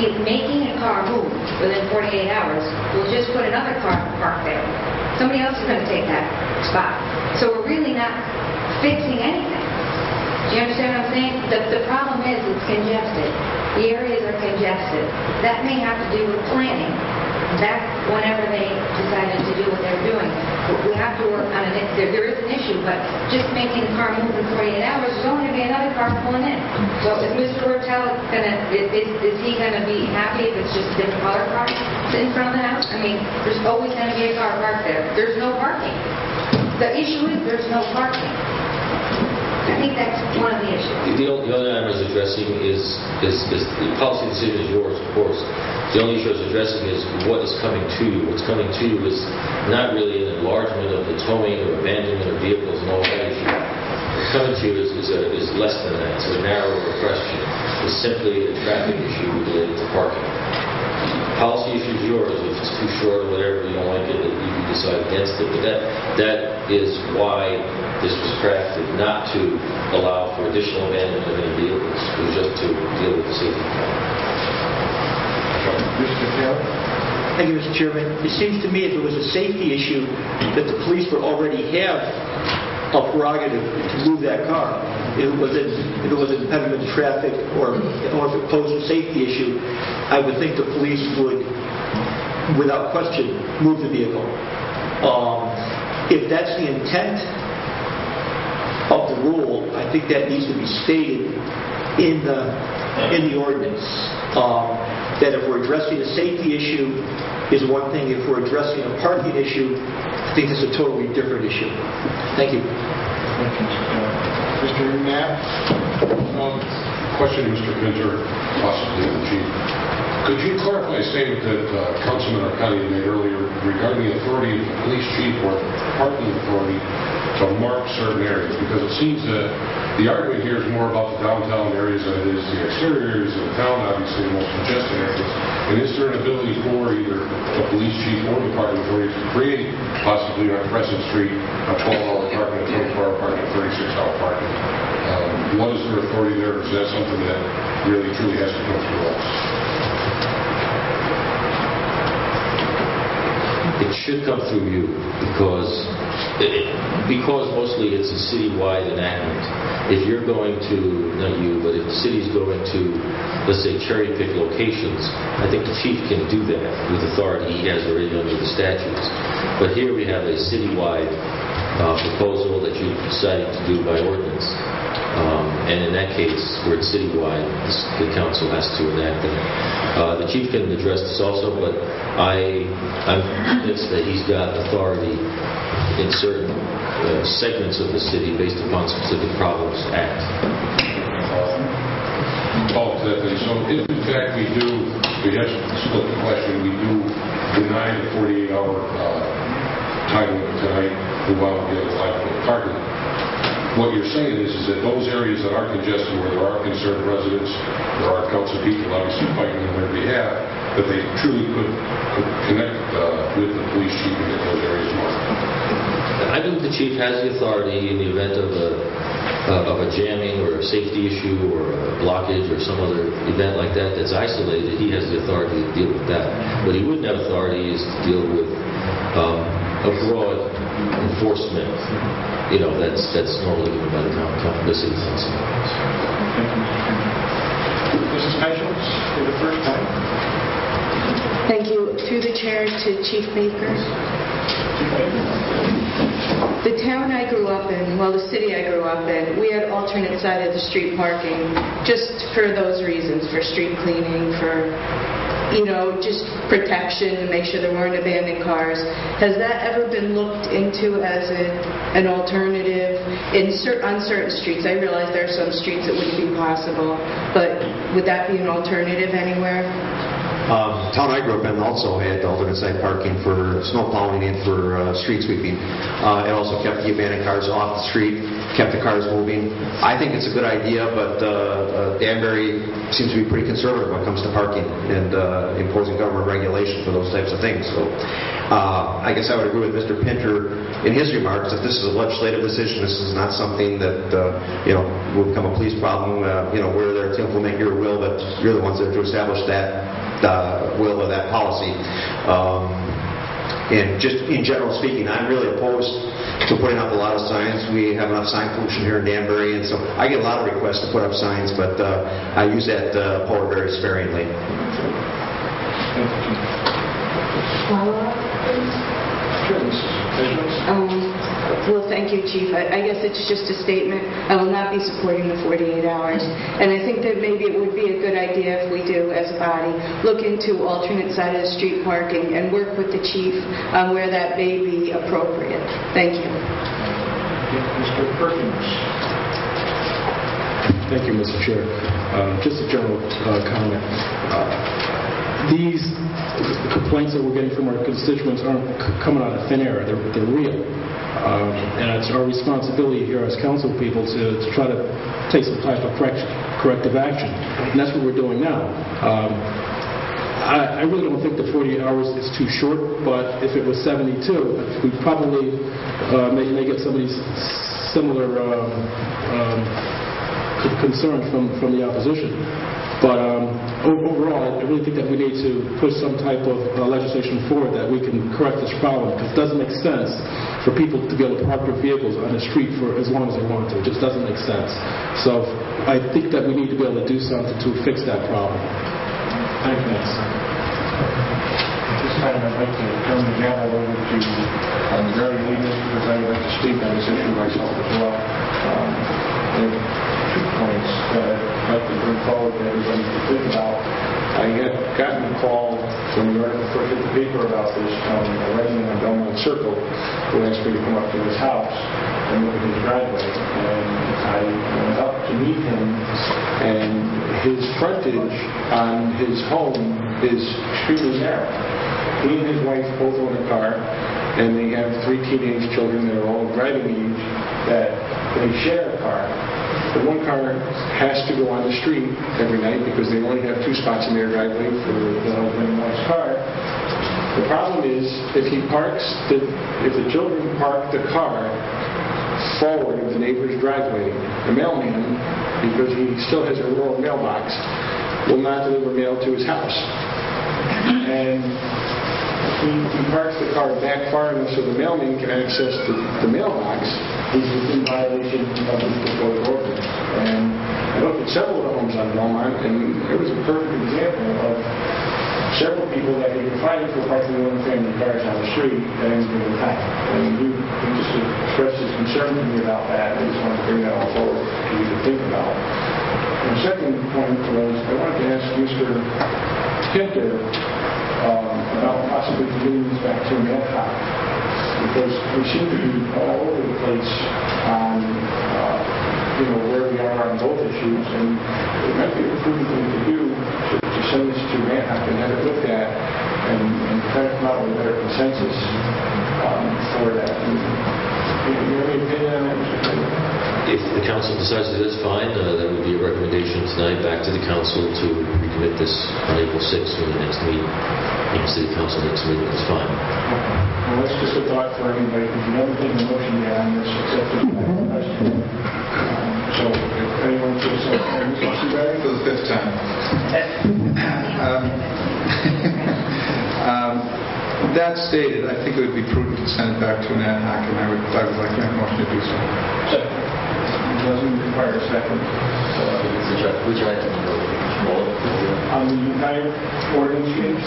if making a car move within 48 hours will just put another car parked there. Somebody else is going to take that spot. So we're really not fixing anything. Do you understand what I'm saying? The problem is it's congested. The areas are congested. That may have to do with planning. Back whenever they decided to do what they were doing. We have to work on it. There is an issue, but just making a car move in 48 hours, there's only going to be another car pulling in. So is Mr. Ortel is he going to be happy if it's just a different color car in front of the house? I mean, there's always going to be a car parked there. There's no parking. The issue is there's no parking. I think that's one of the issues. The only item I was addressing is the policy decision is yours, of course. The only issue I was addressing is what is coming to you. What's coming to you is not really an enlargement of the towing or abandonment of vehicles and all that issue. What's coming to you is less than that. It's a narrower question. It's simply a traffic issue related to parking. Policy issue is yours. If it's too short or whatever, you don't like it, you can decide against it. But that is why this was crafted, not to allow for additional abandonment of any vehicles. It was just to deal with the safety problem. Mr. Taylor? Thank you, Mr. Chairman. It seems to me if it was a safety issue that the police would already have a prerogative to move that car. If it was an impediment to traffic or if it posed a safety issue, I would think the police would, without question, move the vehicle. If that's the intent of the rule, I think that needs to be stated in the ordinance. That if we're addressing a safety issue is one thing. If we're addressing a parking issue, I think it's a totally different issue. Thank you. Thank you, Mr. Taylor. Mr. Knapp? Question to Mr. Pinter, possibly the Chief. Could you clarify a statement that Councilman Arcani made earlier regarding the authority of the police chief or parking authority to mark certain areas? Because it seems that the argument here is more about the downtown areas than it is the exterior areas of the town, obviously the most congested areas. And is there an ability for either the police chief or the parking authority to create, possibly on Crescent Street, a 12-hour parking, a 24-hour parking, a 36-hour parking? What is their authority there? Is that something that really, truly has to come through us? It should come through you because mostly it's a citywide enactment. If you're going to, not you, but if the city's going to, let's say, cherry pick locations, I think the chief can do that with authority he has already under the statutes. But here we have a citywide proposal that you decided to do by ordinance. And in that case, where it's citywide, the council has to enact it. The chief can address this also, but I'm convinced that he's got authority in certain segments of the city based upon specific problems act. Exactly. So if in fact we have to split the question, we do deny the 48-hour time limit tonight, we want to get a live parking. What you're saying is that those areas that are congested, where there are concerned residents, there are council people obviously fighting on their behalf, that they truly could connect with the police chief and get those areas marked. I believe the chief has the authority in the event of a jamming or a safety issue or a blockage or some other event like that that's isolated. He has the authority to deal with that. What he wouldn't have authority is to deal with a broad enforcement. That's normally given by the city council. Mrs. Peschels, for the first time. Thank you. Through the chair to Chief Baker. The town I grew up in, the city I grew up in, we had alternate side of the street parking just for those reasons, for street cleaning, for just protection to make sure there weren't abandoned cars. Has that ever been looked into as an alternative on certain streets? I realize there are some streets that wouldn't be possible, but would that be an alternative anywhere? Town I grew up in also had alternate side parking for snow plowing and for street sweeping. It also kept the abandoned cars off the street, kept the cars moving. I think it's a good idea, but Danbury seems to be pretty conservative when it comes to parking and imposing government regulation for those types of things. So I guess I would agree with Mr. Pinter in his remarks that this is a legislative decision. This is not something that will become a police problem. We're there to implement your will, but you're the ones that have to establish that will of that policy. And just in general speaking, I'm really opposed to putting up a lot of signs. We have enough sign pollution here in Danbury, and so I get a lot of requests to put up signs, but I use that power very sparingly. Well, thank you, Chief. I guess it's just a statement. I will not be supporting the 48 hours. And I think that maybe it would be a good idea if we do, as a body, look into alternate side of the street parking and work with the Chief on where that may be appropriate. Thank you. Mr. Perkins. Thank you, Mr. Chair. Just a general comment. These complaints that we're getting from our constituents aren't coming out of thin air. They're real. And it's our responsibility here as council people to try to take some type of corrective action. And that's what we're doing now. I really don't think the 48 hours is too short, but if it was 72, we probably may get some of these similar concerns from the opposition. But overall, I really think that we need to push some type of legislation forward that we can correct this problem, because it doesn't make sense for people to be able to park their vehicles on the street for as long as they want to. It just doesn't make sense. So I think that we need to be able to do something to fix that problem. Thank you. At this time, I'd like to turn the gavel over to Gary Leaders, because I would like to speak on this issue myself as well. There are 2 points that I'd like to bring forward to everybody to think about. I had gotten a call from the article first in the paper about this from a resident on Belmont Circle who asked me to come up to his house and look at his driveway. And I went up to meet him, and his frontage on his home is extremely narrow. He and his wife both own a car, and they have 3 teenage children that are all driving age that they share a car. The one car has to go on the street every night because they only have 2 spots in their driveway for the husband and wife's car. The problem is if the children park the car forward of the neighbor's driveway, the mailman, because he still has a rural mailbox, will not deliver mail to his house. And he parks the car back far enough so the mailman can access the mailbox. He's in violation of the proposed ordinance. And I looked at several of the homes on Belmont, and it was a perfect example of several people that had been fighting for parking their own family cars on the street at any given time. And he just expressed his concern to me about that. I just wanted to bring that all forward for you to think about. And the second point was I wanted to ask Mr. Pinter about possibly getting this back to an ad hoc, because we seem to be all over the place on where we are on both issues, and it might be a prudent thing to do to send this to ad hoc and have it looked at and try to come out with a better consensus for that. And, do you have any opinion on that, Mr. Pinter? If the council decides that it's fine, that would be a recommendation tonight back to the council to recommit this on April 6th for the next meeting. City Council next meeting is fine. Well, that's just a thought for anybody, because you haven't taken a motion yet on this except for the question. So if anyone feels so, Mr. Seabury? For the 5th time. That stated, I think it would be prudent to send it back to an ad hoc, and I would like to make a motion to do so. Second. It doesn't require a second. Which item? On the entire ordinance change?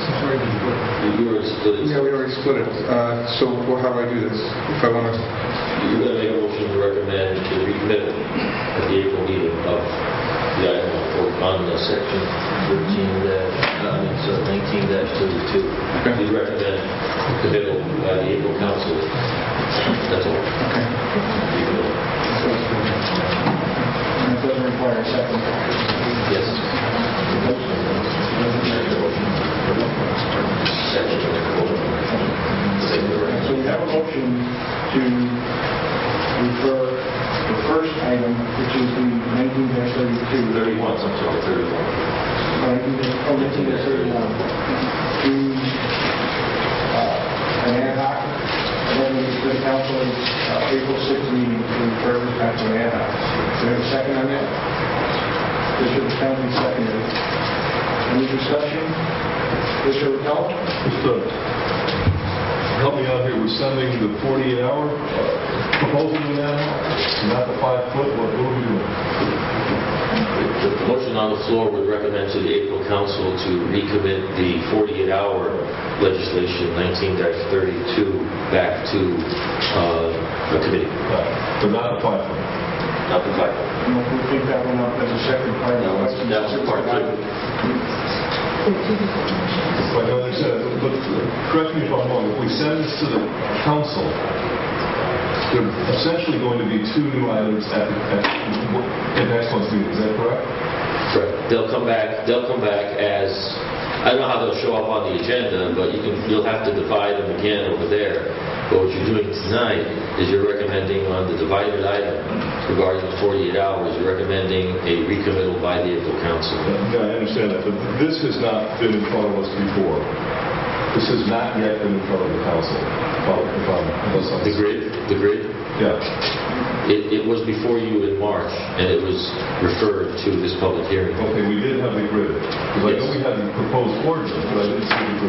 You already split it. Yeah, we already split it. So how do I do this? If I want to... You're going to make a motion to recommend to recommit at the April meeting of the item on on section 19-32. Please recommend committal by the April Council. That's all. Okay. And it doesn't require a second. Yes. So we have a motion to refer the first item, which is the 19-32. 31, I'm sorry, 31. 19-31, to an ad hoc, and then the council's April 6th meeting to refer this back to an ad hoc. Do you have a second on that? This is kindly seconded. Any discussion? Mr. Raquel? Just help me out here. We're sending the 48-hour proposal to an ad hoc, not the 5-foot. What are we doing? The motion on the floor would recommend to the April Council to recommit the 48-hour legislation 19-32 back to a committee. But not a 5-foot. Not the 5-foot. We'll take that one up as a second part. No, that was part 2. But no, but correct me if I'm wrong. If we send this to the council, there are essentially going to be 2 new items at next month's meeting. Is that correct? Correct. They'll come back as, I don't know how they'll show up on the agenda, but you'll have to divide them again over there. But what you're doing tonight is you're recommending on the divided item regarding the 48 hours, you're recommending a recommittal by the April Council. Yeah, I understand that, but this has not been in front of us before. This has not yet been in front of the council. The grid? Yeah. It was before you in March, and it was referred to this public hearing. Okay, we did have the grid. Because I know we had the proposed ordinance, but I didn't see the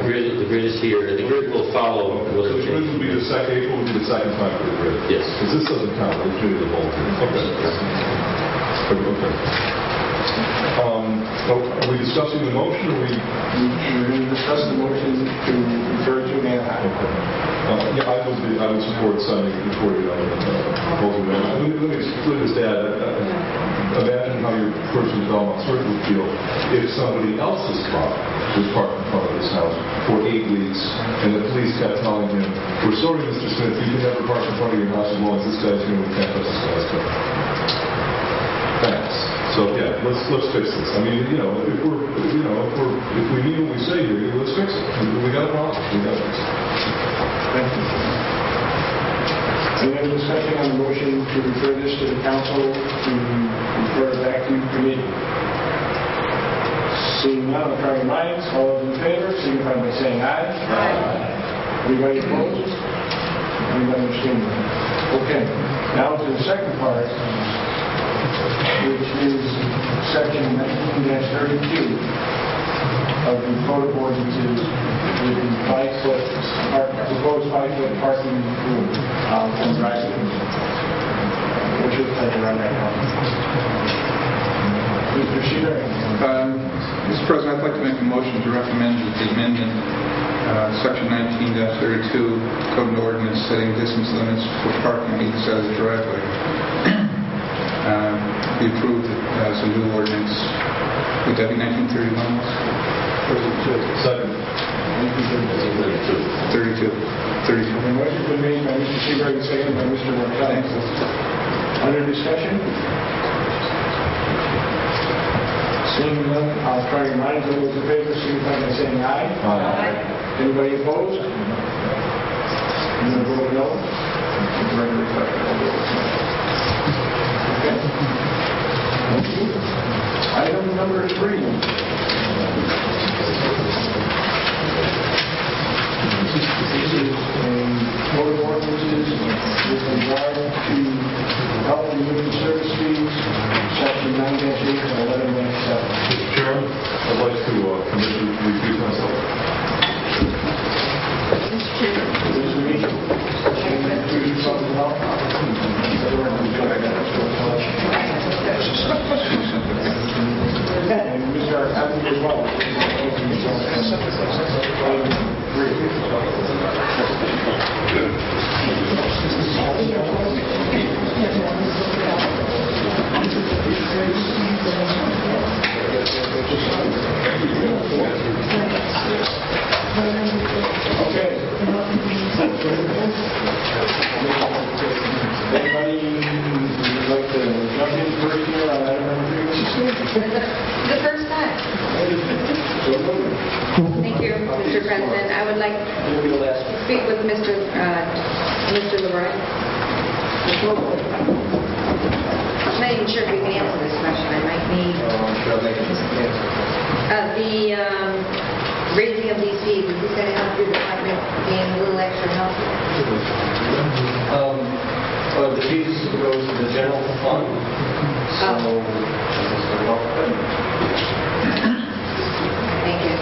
grid. The grid is here, and the grid will follow. So the grid would be the second, April would be the second time for the grid? Yes. Because this doesn't count, it's really the whole thing. Okay. Okay. Are we discussing the motion, or we're going to discuss the motion to refer to an ad hoc? Yeah, I would support sending the 48-hour proposal. Let me just add, imagine how your person in Belmont Circle would feel if somebody else's car was parked in front of this house for 8 weeks, and the police kept telling him, "We're sorry, Mr. Smith, you can never park in front of your house as long as this guy's here, we can't touch this guy's car." Thanks. So yeah, let's fix this. I mean, if we mean what we say here, let's fix it. We got a problem. We got to fix it. Thank you. Any other discussion on the motion to refer this to the council to refer it back to committee? Seeing none, I'll try your minds. All those in favor, signify by saying aye. Aye. Anybody opposed? Anybody abstaining? Okay. Now to the second part, which is section 19-32 of the Code of Ordinances with the 5-foot proposed 5-foot parking rule on driveways. What's your pleasure on that now? Mr. Sheehan. Mr. President, I'd like to make a motion to recommend that the amendment, section 19-32, Code of Ordinance setting distance limits for parking on either side of the driveway, be approved as a new ordinance. Would that be 1931? 32. Second. 32. The motion has been made by Mr. Seabright and seconded by Mr. Martelli. Under discussion? Seeing none, I'll try your minds. All those in favor, signify by saying aye. Aye. Anybody opposed? Anyone vote no? Okay. Item number 3. This is a Code of Ordinances with regard to health and human service fees, section 9-8 and 11-7. Mr. Chairman, I'd like to recuse myself. Mr. Chairman. This is the meeting. Recuse yourself as well. And Mr. Adams as well. Thank you. Anybody would like to jump in first here on item number 3? The first time. Thank you, Mr. President. I would like to speak with Mr. LeBron. I'm not even sure if you can answer this question. I might need the raising of these fees. Is this going to help your department gain a little extra help? The fees goes to the general fund. Thank you.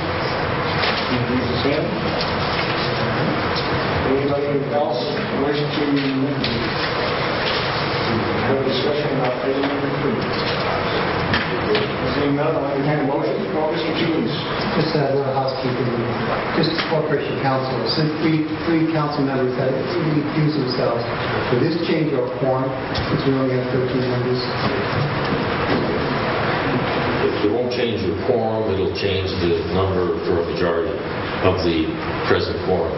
Anybody else wish to have a discussion about item number 3? Seeing none, I'll entertain a motion. Call Mr. Cheese. Just a little housekeeping, just Corporation Council. Since three council members have recused themselves, for this change our quorum, since we only have 13 members. It won't change the quorum, it'll change the number for a majority of the present quorum.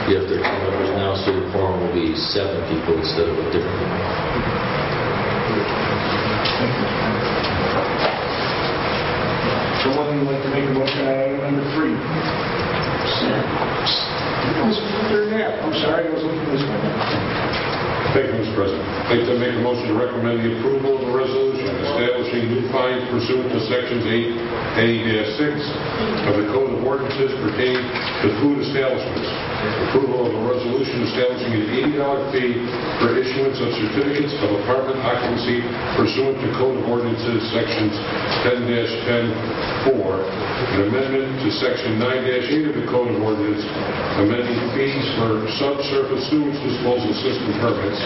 You have 13 members now, so the quorum will be 7 people instead of a different number. Someone would like to make a motion on item number 3? Mr. Knapp, I'm sorry, I was looking this way. Thank you, Mr. President. I'd like to make a motion to recommend the approval of a resolution establishing new fines pursuant to Sections 8A-6 of the Code of Ordinances pertaining to food establishments. Approval of a resolution establishing an $80 fee for issuance of certificates of apartment occupancy pursuant to Code of Ordinances Sections 10-10-4, an amendment to Section 9-8 of the Code of Ordinance, amending fees for subsurface sewage disposal system permits,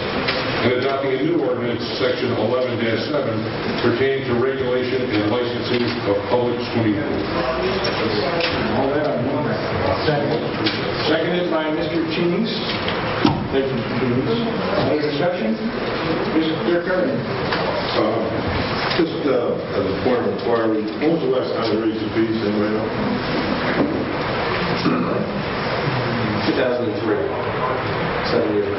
and adopting a new ordinance, Section 11-7, pertaining to regulation and licensing of public swimming pools. All that on one. Seconded by Mr. Cheese. Thank you, Mr. Cheese. Other discussion? Mr. Curran. Just as a point of inquiry, when was the last time they raised the fees? Anybody know? 2003, 7 years ago.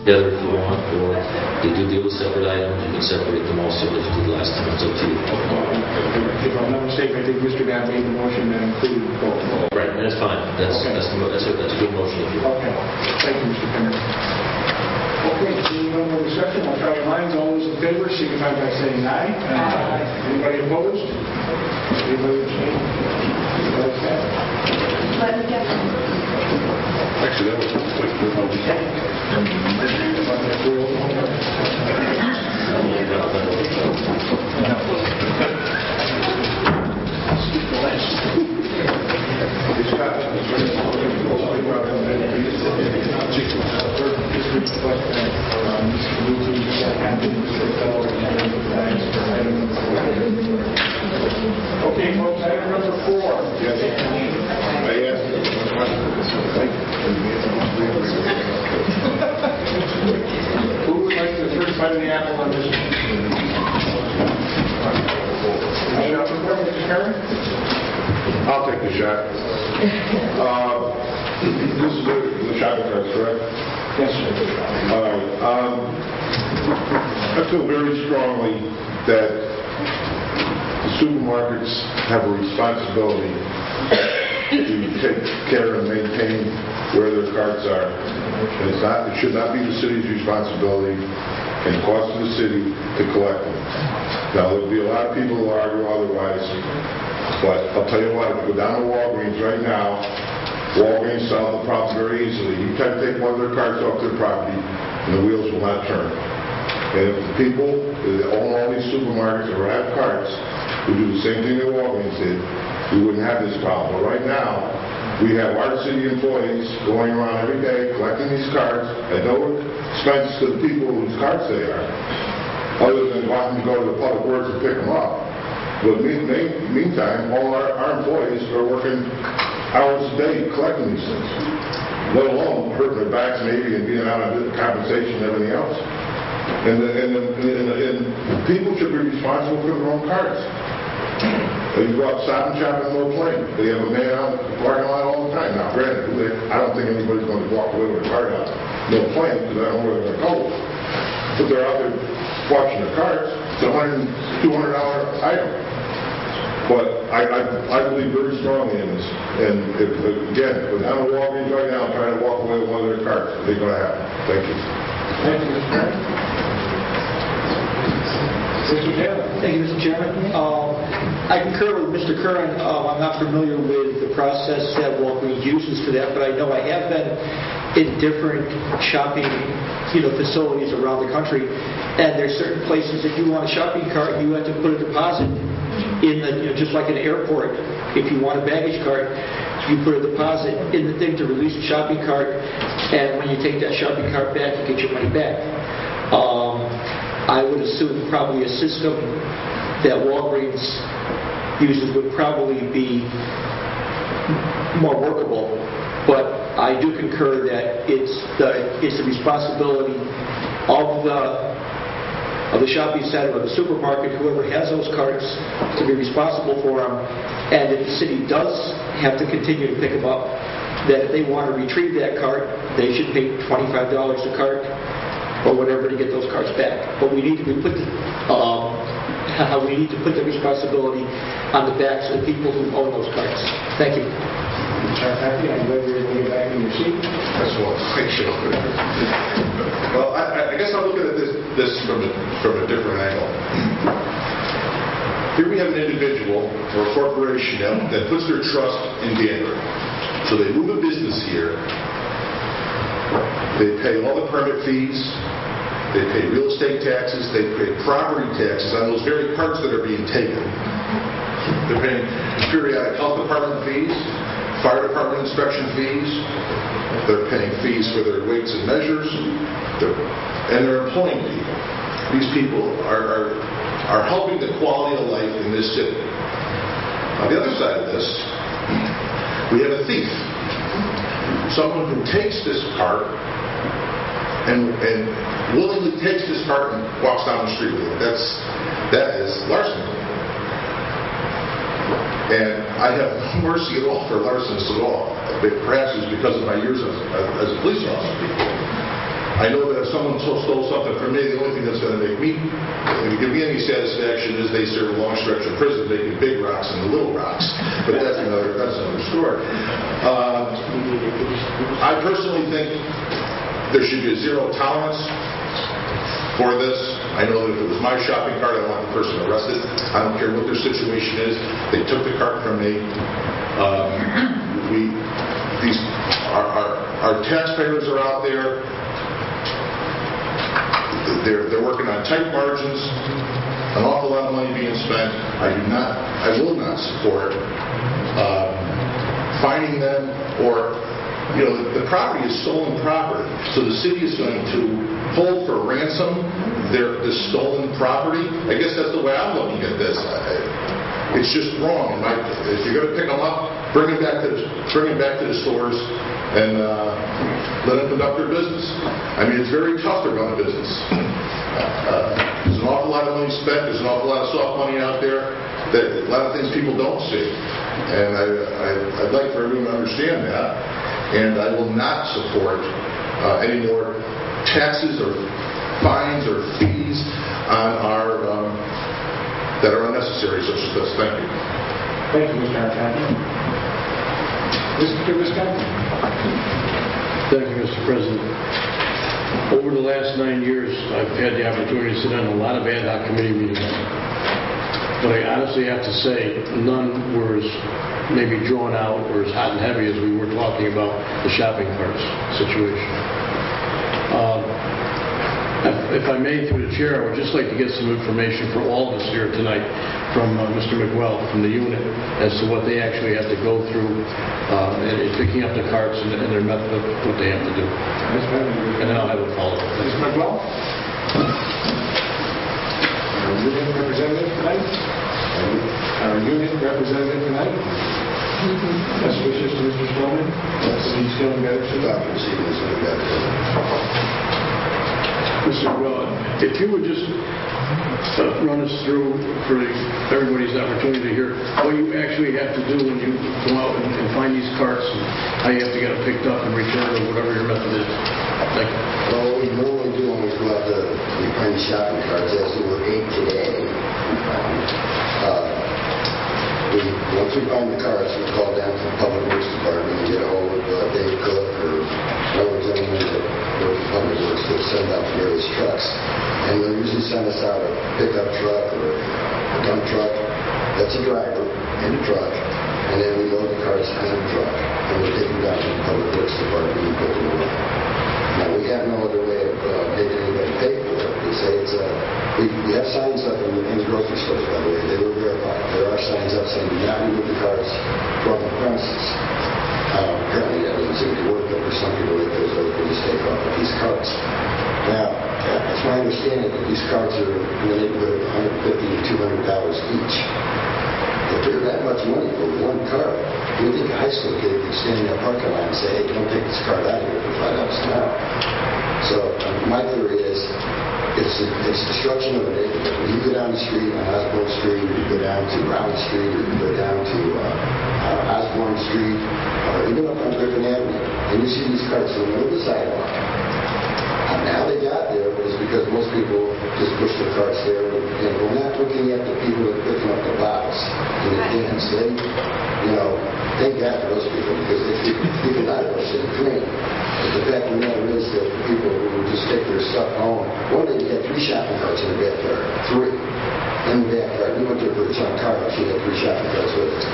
Together if you want, or they do deal with separate items, you can separate them also as you did last time. It's up to you. If I'm not mistaken, I think Mr. Knapp made the motion that included both. Right, that's fine. That's a good motion if you want. Okay. Thank you, Mr. Kennedy. Okay, seeing no more discussion, I'll try your minds. All those in favor, signify by saying aye. Aye. Anybody opposed? Anybody abstained? Actually, that was quick. Okay, folks, item number 4. Who would like to first bite of the apple on this? Mr. Curran? I'll take the shot. This is the shopping cart, correct? Yes, sir. All right. I feel very strongly that the supermarkets have a responsibility to take care and maintain where their carts are. It should not be the city's responsibility and the cost of the city to collect them. Now, there'll be a lot of people who argue otherwise, but I'll tell you what, if you go down to Walgreens right now, Walgreens solve the problem very easily. You try to take one of their carts off their property, and the wheels will not turn. And if the people that own all these supermarkets or have carts who do the same thing that Walgreens did, we wouldn't have this problem. But right now, we have our city employees going around every day collecting these carts at no expense to the people whose carts they are, other than wanting to go to the public works and pick them up. But meantime, all our employees are working hours a day collecting these things, let alone hurting their backs maybe and being out on compensation and everything else. And people should be responsible for their own carts. You go out Stop and Shop in Mill Plain. They have a man out in the parking lot all the time. Now, granted, I don't think anybody's going to walk away with a cart out Mill Plain because I don't know where they're going to go. But they're out there watching the carts. It's a $100, $200 item. But I believe very strongly in this. And again, if down to Walgreens right now trying to walk away with one of their carts, it ain't going to happen. Thank you. Thank you, Mr. Chairman. Mr. Taylor. Thank you, Mr. Chairman. I concur with Mr. Curran. I'm not familiar with the process that Walgreens uses for that, but I know I have been in different shopping facilities around the country, and there's certain places if you want a shopping cart, you have to put a deposit in the, just like an airport. If you want a baggage cart, you put a deposit in the thing to release the shopping cart, and when you take that shopping cart back, you get your money back. I would assume probably a system that Walgreens uses would probably be more workable, but I do concur that it's the responsibility of the shopping center or the supermarket, whoever has those carts, to be responsible for them. And if the city does have to continue to pick them up, that if they want to retrieve that cart, they should pay $25 a cart or whatever to get those carts back. But we need to put the responsibility on the backs of the people who own those carts. Thank you. I'm glad you're able to get back in your seat. That's what I should. Well, I guess I'll look at this from a different angle. Here we have an individual or a corporation that puts their trust in Danbury. So they move a business here. They pay all the permit fees. They pay real estate taxes. They pay property taxes on those very carts that are being taken. They're paying periodic health department fees, fire department inspection fees. They're paying fees for their weights and measures. And they're employing people. These people are helping the quality of life in this city. On the other side of this, we have a thief. Someone who takes this cart and willingly takes this cart and walks down the street with it. That is larceny. And I have no mercy at all for larcenists at all. Perhaps it's because of my years as a police officer. I know that if someone stole something from me, the only thing that's going to give me any satisfaction is they serve a long stretch of prison making big rocks and the little rocks. But that's another story. I personally think there should be a zero tolerance for this. I know that if it was my shopping cart, I want the person arrested. I don't care what their situation is. They took the cart from me. Our taxpayers are out there. They're working on tight margins, an awful lot of money being spent. I will not support fining them or, the property is stolen property. So the city is going to hold for ransom the stolen property. I guess that's the way I'm looking at this. It's just wrong. If you're going to pick them up, bring them back to the stores and let them conduct their business. I mean, it's very tough to run a business. There's an awful lot of money spent. There's an awful lot of soft money out there. A lot of things people don't see. And I'd like for everyone to understand that. And I will not support any more taxes or fines or fees on our, that are unnecessary, such as this. Thank you. Thank you, Mr. Arcadi. Mr. Visconti. Thank you, Mr. President. Over the last 9 years, I've had the opportunity to sit on a lot of ad hoc committee meetings. But I honestly have to say, none were as maybe drawn out or as hot and heavy as we were talking about the shopping carts situation. If I may, through the chair, I would just like to get some information for all of us here tonight from Mr. McWell, from the unit, as to what they actually have to go through in picking up the carts and their method of what they have to do. And then I'll have a follow-up. Mr. McWell? Our union representative tonight? Our union representative tonight? Best wishes to Mr. Spillman. He's feeling better soon. Mr. McWell, if you would just run us through, for everybody's opportunity to hear, what you actually have to do when you go out and find these carts, and how you have to get them picked up and returned, or whatever your method is. Thank you. Well, what we normally do when we go out we find the shopping carts, as there were 8 today, once we find the carts, we call down to the Public Works Department and get a hold of Dave Cook or another gentleman that works for Public Works that send out various trucks. And they'll usually send us out a pickup truck or a dump truck. That's a driver in a truck. And then we load the carts on the truck. And we take them down to the Public Works Department and put them away. Now, we have no other way of making anybody pay for it. We say it's we have signs up in the grocery stores, by the way. They were verified. There are signs up saying, do not remove the carts from the premises. Apparently, that doesn't seem to work, but for some people, it goes over to stay off of these carts. Now, it's my understanding that these carts are in the neighborhood of $150 to $200 each. If they're that much money for one cart, you think a high school kid could stand in a parking lot and say, hey, don't take this cart out of here for $5 an hour. So my theory is it's destruction of a neighborhood. When you go down the street on Osborne Street, or you go down to Brown Street, or you go down to Osborne Street, or even up on Griffin Avenue, and you see these carts in the middle of the sidewalk. And how they got there was because most people just push their carts there. And we're not looking at the people that are picking up the bottles in the cans. They, thank God for those people, because they keep people out of our city clean. But the fact of the matter is that the people who just take their stuff home, one day they had 3 shopping carts in the backyard. 3 in the backyard. We went there for a junk car, she had 3 shopping carts with us.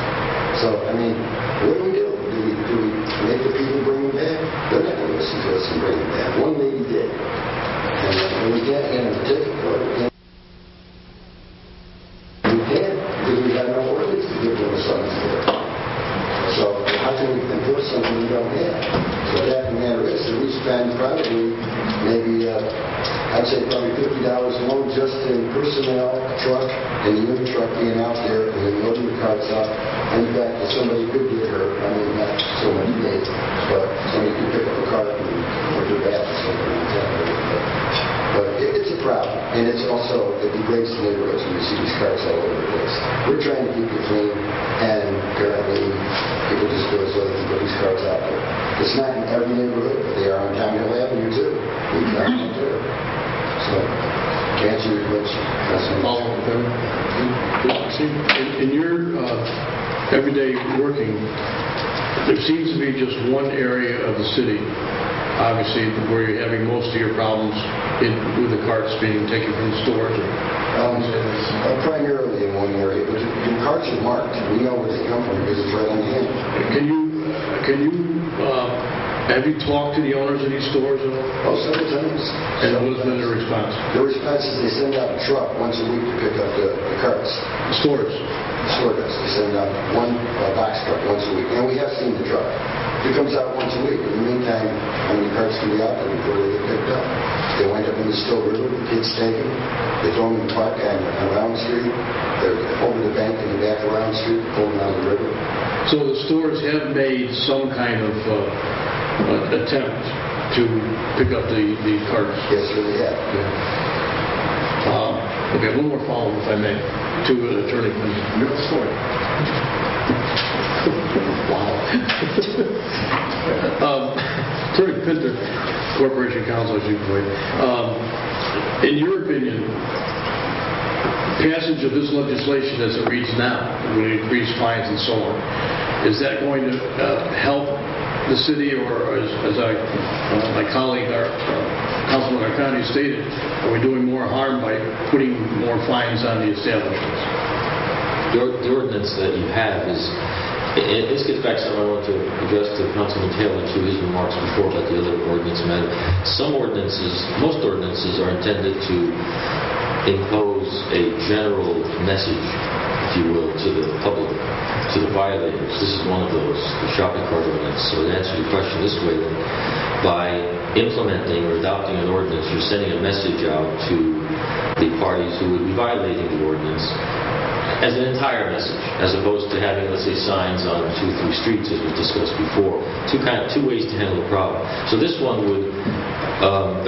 So, I mean, what do we do? Do we make the people bring them back? They're not going to listen to us and bring them back. One lady did. And we can't hand them a ticket for it. We can't, because we have no ordinance to give them a summons for it. So how can we enforce something we don't have? So the fact of the matter is that we spend probably maybe, I'd say probably $50 alone just in personnel, truck, and the unit truck being out there and then loading the carts up. And in fact, if somebody could get hurt, I mean, not so much me, but somebody could pick up a cart and put their back or something like that. But it's a problem, and it degrades the neighborhoods when you see these carts all over the place. We're trying to keep it clean, and apparently people just do it so they can put these carts out there. It's not in every neighborhood, but they are on Downhill Avenue too. We got them up there. So, to answer your question, that's in your everyday working, there seems to be just one area of the city, obviously, where you're having most of your problems with the carts being taken from the stores. Primarily in one area, but the carts are marked. We know where they come from because it's right on the handle. Have you talked to the owners of these stores at all? Oh, several times. And what has been their response? Their response is they send out a truck once a week to pick up the carts. The stores? The store does. They send out one box truck once a week. And we have seen the truck. It comes out once a week. In the meantime, how many carts can be out there before they get picked up? They wind up in the Still River, the kids take them. They throw them in the park on Round Street. They're over the bank in the back of Round Street, pulling down the river. So the stores have made some kind of attempt to pick up the carts? Yes, sir, they have. Yeah. Okay, one more follow-up, if I may, to Attorney Pinter. Your story. Wow. Attorney Pinter, Corporation Counsel, as you point. In your opinion, passage of this legislation as it reads now, with increased fines and so on, is that going to help the city, or as my colleague, Councilman Arcani stated, are we doing more harm by putting more fines on the establishments? The ordinance that you have is, and this gets back to something I want to address to Councilman Taylor to his remarks before about the other ordinance matter. Most ordinances are intended to impose a general message, if you will, to the public, to the violators. This is one of those, the shopping cart ordinance. So to answer your question this way, then, by implementing or adopting an ordinance, you're sending a message out to the parties who would be violating the ordinance as an entire message, as opposed to having, let's say, signs on 2-3 streets, as we discussed before. Two ways to handle the problem. So this one would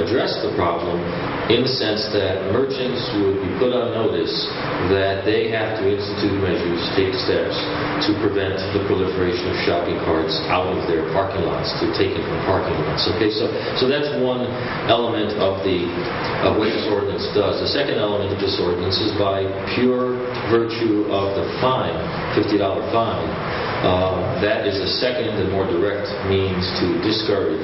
address the problem in the sense that merchants would be put on notice that they have to institute measures, take steps to prevent the proliferation of shopping carts out of their parking lots, to take it from parking lots. Okay, so that's one element of what this ordinance does. The second element of this ordinance is by pure virtue of the fine, $50 fine. That is a second and more direct means to discourage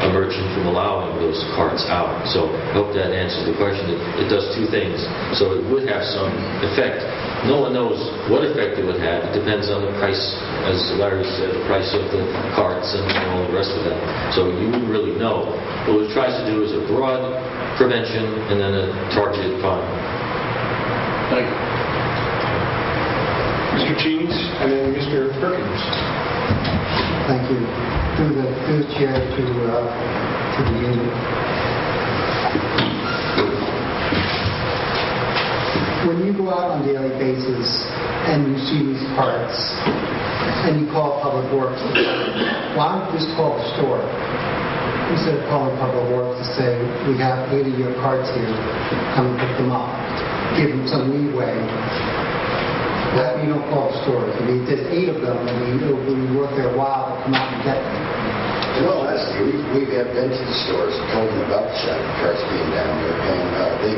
a merchant from allowing those carts out. So I hope that answers the question. It does two things. So it would have some effect. No one knows what effect it would have. It depends on the price, as Larry said, the price of the carts and all the rest of that. So you wouldn't really know. What it tries to do is a broad prevention and then a targeted fine. Thank you. Mr. Cheese, and then Mr. Perkins. Thank you. Through the chair to the union. When you go out on a daily basis and you see these carts and you call Public Works, why don't you just call the store? Instead of calling Public Works to say, we have 8 of your carts here, come and pick them up. Give them some leeway. That you don't call the stores. I mean, there's 8 of them, and it'll be worth their while to come out and get them. In all honesty, we've been to the stores and told them about the shopping carts being down there, and they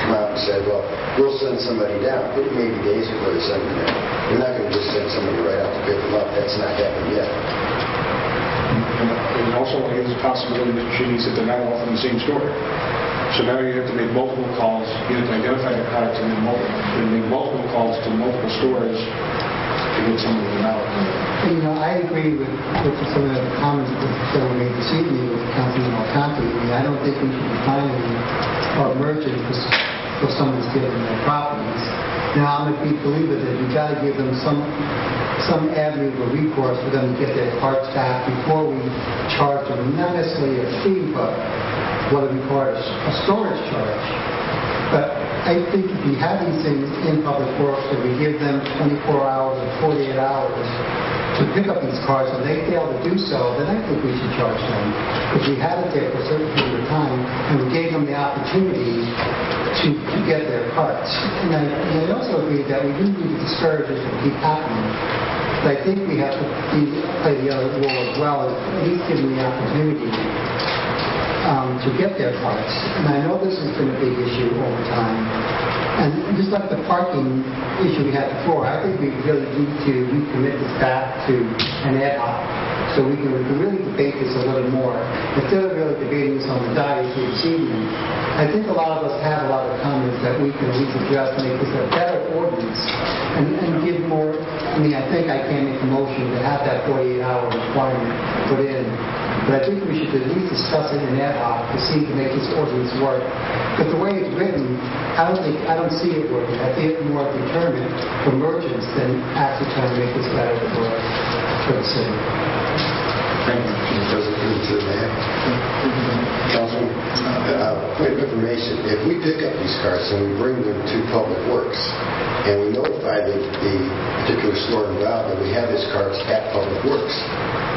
come out and said, well, we'll send somebody down. It may be days before they send them down. We're not going to just send somebody right out to pick them up. That's not happened yet. And also, there's a possibility, Mr. Cheese, that they're not all from the same store. So now you have to make multiple calls. You have to identify the carts and then make multiple calls to multiple stores to get some of them out. And, I agree with some of the comments that were made this evening with Councilman Alcanti. I mean, I don't think we should be fining our merchant for someone's giving their properties. Now, I'm a big believer that you've got to give them some avenue of recourse for them to get their carts back before we charge them, not necessarily a fee, but what we call a storage charge. But I think if you have these things in Public Works, that we give them 24 hours or 48 hours to pick up these cars, and they fail to do so, then I think we should charge them. Because we had it there for a certain period of time, and we gave them the opportunity to get their carts. And I also agree that we do need to discourage it to keep happening. But I think we have to play the other role as well, at least give them the opportunity to get their carts. And I know this has been a big issue over time. And just like the parking issue we had before, I think we really need to recommit this back to an ad hoc, so we can really debate this a little more. Instead of really debating this on the diet this evening, I think a lot of us have a lot of comments that we can at least address, make this a better ordinance, and give more. I mean, I think I can make a motion to have that 48-hour requirement put in. But I think we should at least discuss it in ad hoc to see to make this ordinance work. But the way it's written, I don't see it working. I see it more determined for merchants than actually trying to make this better for the city. Thank you, Mr. President. Councilman, point of information. If we pick up these carts and we bring them to Public Works, and we notify the particular store involved that we have his carts at Public Works,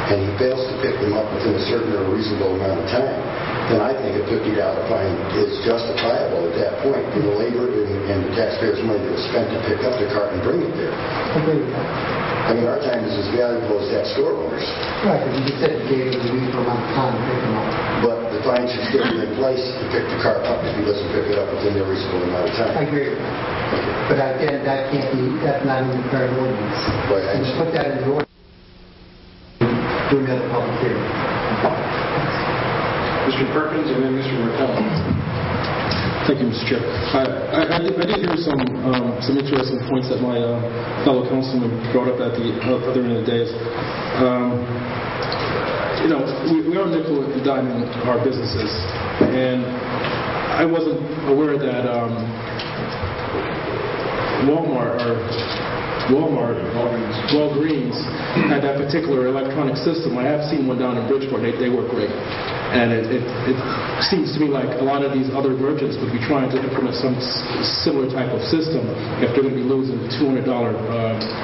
and he fails to pick them up within a certain or reasonable amount of time, then I think a $50 fine is justifiable at that point for the labor and the taxpayers' money that was spent to pick up the cart and bring it there. I agree with that. I mean, our time is as valuable as that store owner's. Right, but you just said you gave it a reasonable amount of time to pick them up. But the fine should still be in place to pick the cart up if he doesn't pick it up within a reasonable amount of time. I agree with that. But again, that can't be, that's not in the current ordinance. Right, And to put that in the ordinance, do another public hearing. Mr. Perkins and then Mr. Martello. Thank you, Mr. Chair. I did hear some interesting points that my fellow councilman brought up at the other end of the day. We are nickel and diming our businesses, and I wasn't aware that Walgreens had that particular electronic system. I have seen one down in Bridgeport. They work great. And it seems to me like a lot of these other merchants would be trying to implement some similar type of system if they're going to be losing $200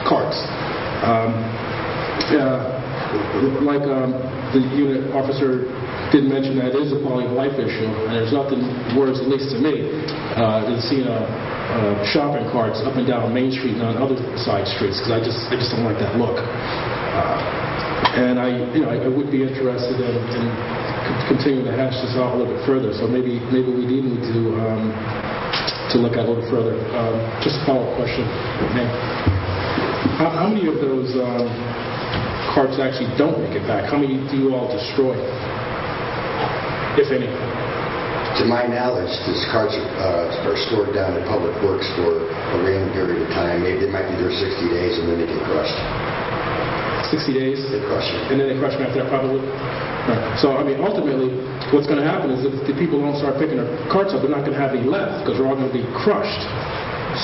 carts. The unit officer did mention that it is a quality of life issue, and there's nothing worse, at least to me, than seeing shopping carts up and down Main Street and on other side streets, because I just don't like that look. And I would be interested in continuing to hash this out a little bit further. So maybe we do need to look at it a little further. Just a follow-up question. How many of those carts actually don't make it back? How many do you all destroy, if any? To my knowledge, these carts are stored down at Public Works for a random period of time. Maybe they might be there 60 days and then they get crushed. 60 days? They crush them. And then they crush them after that, probably? Right. So, ultimately, what's going to happen is if the people don't start picking their carts up, they're not going to have any left because they're all going to be crushed.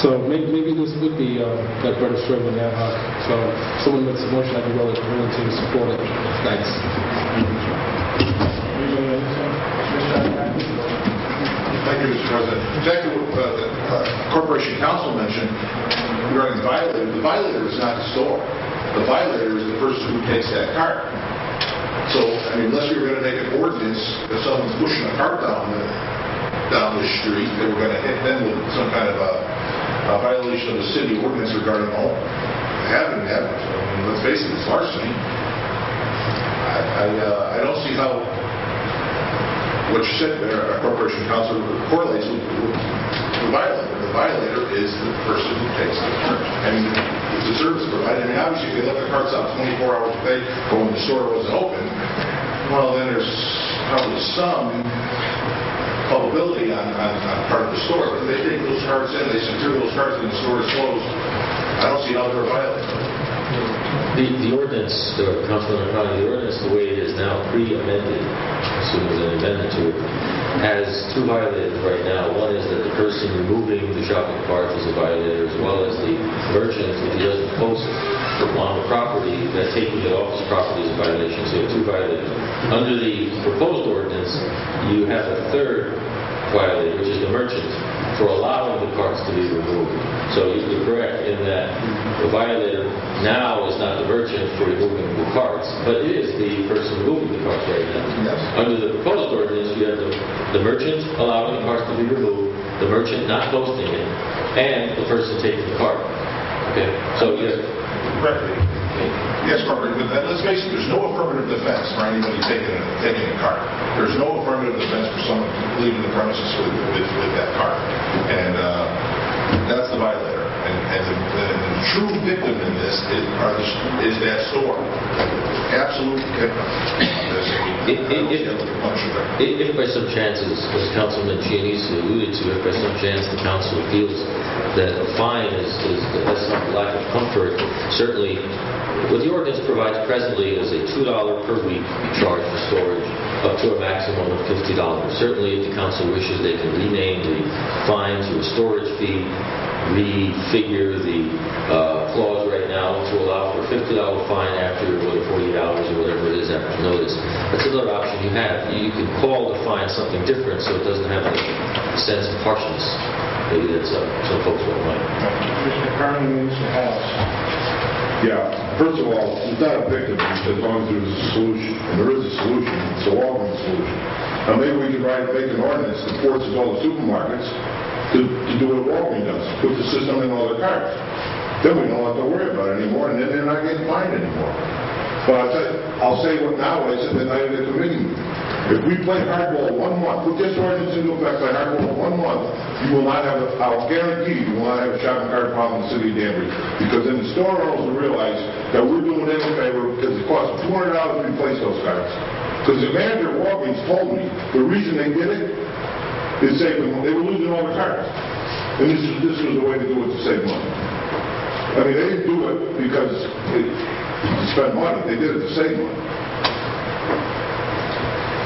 So maybe this would be that better served than ad hoc. So someone makes a motion, I'd be willing to support it. Thanks. Thank you, Mr. President. Exactly what the Corporation Counsel mentioned regarding the violator is not the store. The violator is the person who takes that cart. So, unless we were going to make an ordinance, if someone's pushing a cart down the street, that we're going to hit them with some kind of a violation of the city ordinance regarding having that. Let's face it, it's larceny. I don't see how what you said there, Corporation Counsel, correlates with the violator. The violator is the person who takes the cart. It's a service provider. Obviously, if they let the carts out 24 hours a day, but when the store wasn't open, well, then there's probably some culpability on part of the store. But if they take those carts in, they secure those carts and the store is closed, I don't see how they're violating. The ordinance, Councilman O'Connor, the ordinance the way it is now, pre-amended, as soon as an amendment to it, has two violators right now. One is that the person removing the shopping cart is a violator, as well as the merchant, if he doesn't post it on the property, that taking it off his property is a violation. So you have two violators. Under the proposed ordinance, you have a third violator, which is the merchant, for allowing the carts to be removed. So you're correct in that the violator now is not the merchant for removing the carts, but it is the person removing the carts right now. Yes. Under the proposed ordinance, you have the merchant allowing the carts to be removed, the merchant not posting it, and the person taking the cart. Okay? So you have... Yes, Corporate, but let's face it, there's no affirmative defense for anybody taking a cart. There's no affirmative defense for someone leaving the premises with that cart. And that's the violator. And the true victim in this is that store. Absolute victim. If by some chance, as Councilman Chianese alluded to, if by some chance the council feels that a fine has some lack of comfort, certainly what the ordinance provides presently is a $2 per week charge for storage up to a maximum of $50. Certainly if the council wishes, they can rename the fine to a storage fee, refigure the clause right now to allow for a $50 fine after 48 hours or whatever it is after notice. That's another option you have. You can call the fine something different so it doesn't have a sense of harshness. Maybe that's some folks won't mind. Mr. Carney and Mr. House. Yeah. First of all, it's not a victim as long as there's a solution. And there is a solution. It's a Walgreens solution. Now, maybe we could make an ordinance that forces all the supermarkets to do what Walgreens does, put the system in all their carts. Then we don't have to worry about it anymore, and then they're not getting fined anymore. But I'll say what I said the night of the committee meeting. If we play hardball 1 month, put this ordinance into effect, play hardball 1 month, you will not have I'll guarantee you will not have a shopping cart problem in the city of Danbury. Because then the store owners will realize that we're doing them a favor because it costs $200 to replace those carts. Because the manager of Walgreens told me the reason they did it is they were losing all the carts. And this was the way to do it to save money. I mean, they didn't do it because to spend money. They did it to save money.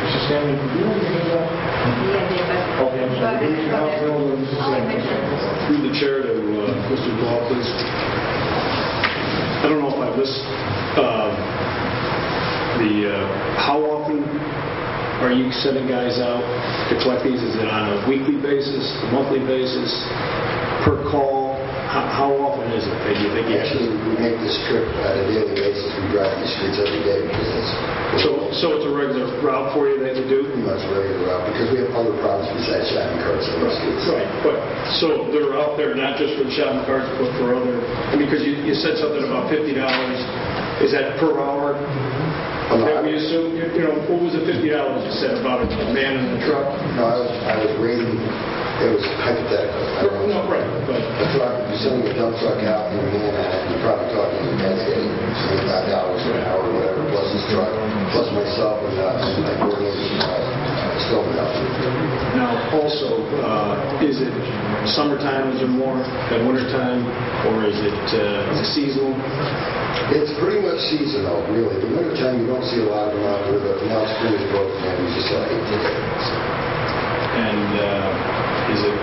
Mr. Stanley, do you want to hear that? Okay, I'm sorry. Through the chair to Mr. Ball, please. I don't know if I missed how often are you sending guys out to collect these? Is it on a weekly basis, a monthly basis, per call? How often is it that you think Actually, we make this trip on a daily basis. We drive these streets every day because So it's a regular route for you that you do? Much regular route because we have other problems besides shopping carts on the streets. Right, but so they're out there not just for the shopping carts, but for other. I mean, because you said something about $50. Is that per hour? That we assume. What was the $50 you said about a man in a truck? No, I was rating. It was hypothetical. No, right. But you're sending a dump truck out and you're man at it, you're probably talking that's getting $25 an hour or whatever, plus his truck, plus myself and my coordination still out. Now, also, is it summertime? Is there more than wintertime, or is it seasonal? It's pretty much seasonal, really. The wintertime you don't see a lot of them out there, but now spring is broken and we just saw 8 today. And is it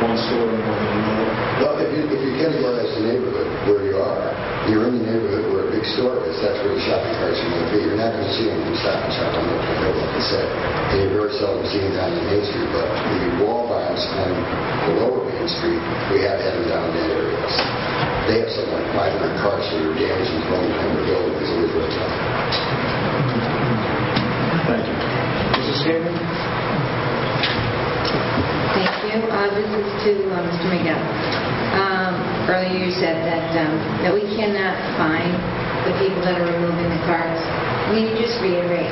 one store more than another? Well, if you categorize the neighborhood where you are, you're in the neighborhood where a big store is. That's where the shopping carts are going to be. You're not going to see them from Stop and Shop on the hill, like I said. And you're very seldom seeing them down the Main Street. But the wall bounds on the lower Main Street, we have to have them down in that area. They have something like 500 cars that are damaged and thrown behind the building because it was really tough. Thank you. Mrs. Hagan? Thank you. This is to Mr. Miguel. Earlier you said that we cannot fine the people that are removing the carts. Can you just reiterate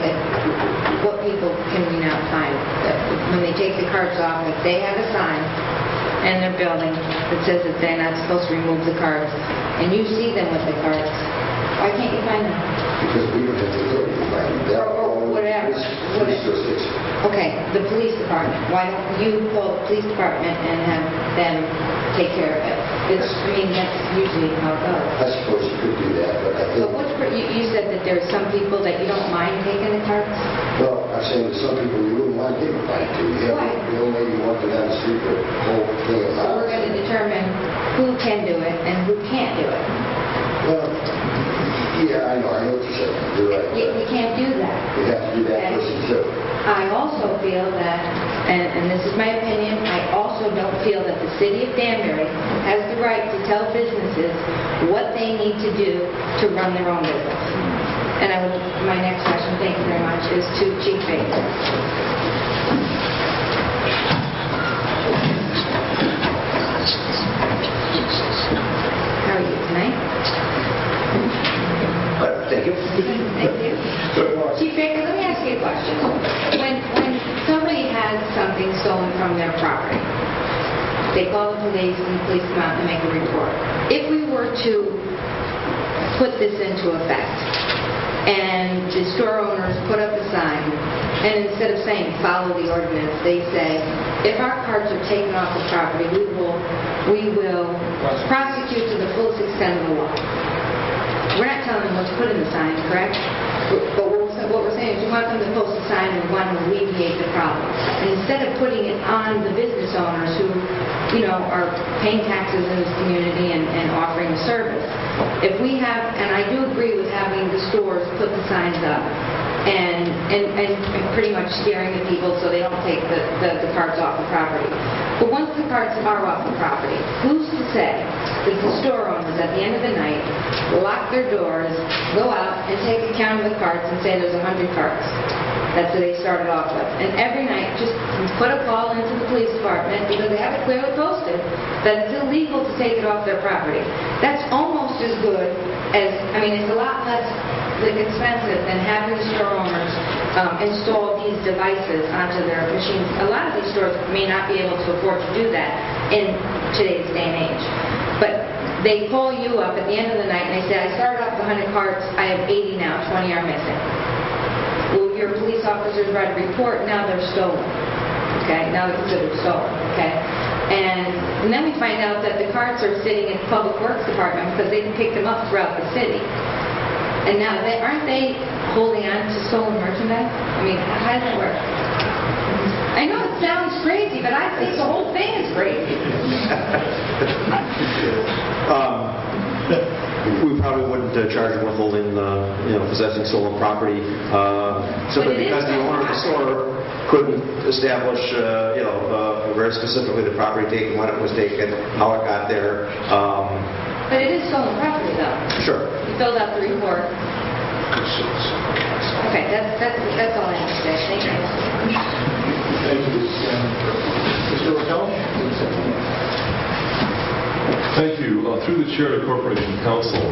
what people can we not fine? When they take the carts off, if they have a sign in their building that says that they're not supposed to remove the carts, and you see them with the carts, why can't you fine them? Because we don't have the authority to find them. Or whatever. Okay, the police department. Why don't you call the police department and have them take care of it? That's usually how it goes. I suppose you could do that, but I think... But you said that there are some people that you don't mind taking the carts? Well, I'm saying there's some people you wouldn't want to take a fight to. You have the old lady walking down the street with a whole thing of So we're going to determine who can do it and who can't do it. Well, yeah, I know what you're saying. You're right. We can't do that. We have to do that person too. I also feel that, and this is my opinion, I also don't feel that the city of Danbury has the right to tell businesses what they need to do to run their own business. And my next question, thank you very much, is to Chief Baker. How are you tonight? Thank you. Thank you. Chief Baker, let me ask you a question. When somebody has something stolen from their property, they call the police and the police come out and make a report. If we were to put this into effect and the store owners put up a sign and instead of saying follow the ordinance, they say if our carts are taken off the property, we will prosecute to the fullest extent of the law. We're not telling them what to put in the sign, correct? But what we're saying is we want them to post a sign and we want to alleviate the problem. And instead of putting it on the business owners who, are paying taxes in this community and offering a service, if we have, and I do agree with having the stores put the signs up and pretty much scaring the people so they don't take the carts off the property. But once the carts are off the property, who's to say that the store owners at the end of the night lock their doors, go out and take a count of the carts and say there's 100 carts? That's what they started off with. And every night, just put a call into the police department because they have it clearly posted that it's illegal to take it off their property. That's almost as good as, it's a lot less expensive than having the store owners install these devices onto their machines. A lot of these stores may not be able to afford to do that in today's day and age. But they call you up at the end of the night and they say, I started off with 100 carts, I have 80 now, 20 are missing. Well, your police officers write a report, now they're stolen. Okay, now they're considered stolen. Okay, and then we find out that the carts are sitting in the Public Works Department because they pick them up throughout the city. And now, aren't they holding on to stolen merchandise? How does that work? I know it sounds crazy, but I think the whole thing is crazy. We probably wouldn't charge them with holding, possessing stolen property, simply because the owner of the store couldn't establish, very specifically the property taken, when it was taken, how it got there. But it is stolen property, though. Sure. You filled out the report. Okay, that's all I have to say. Thank you. Thank you. Mr. Raquel? Thank you. Through the chair to Corporation Counsel,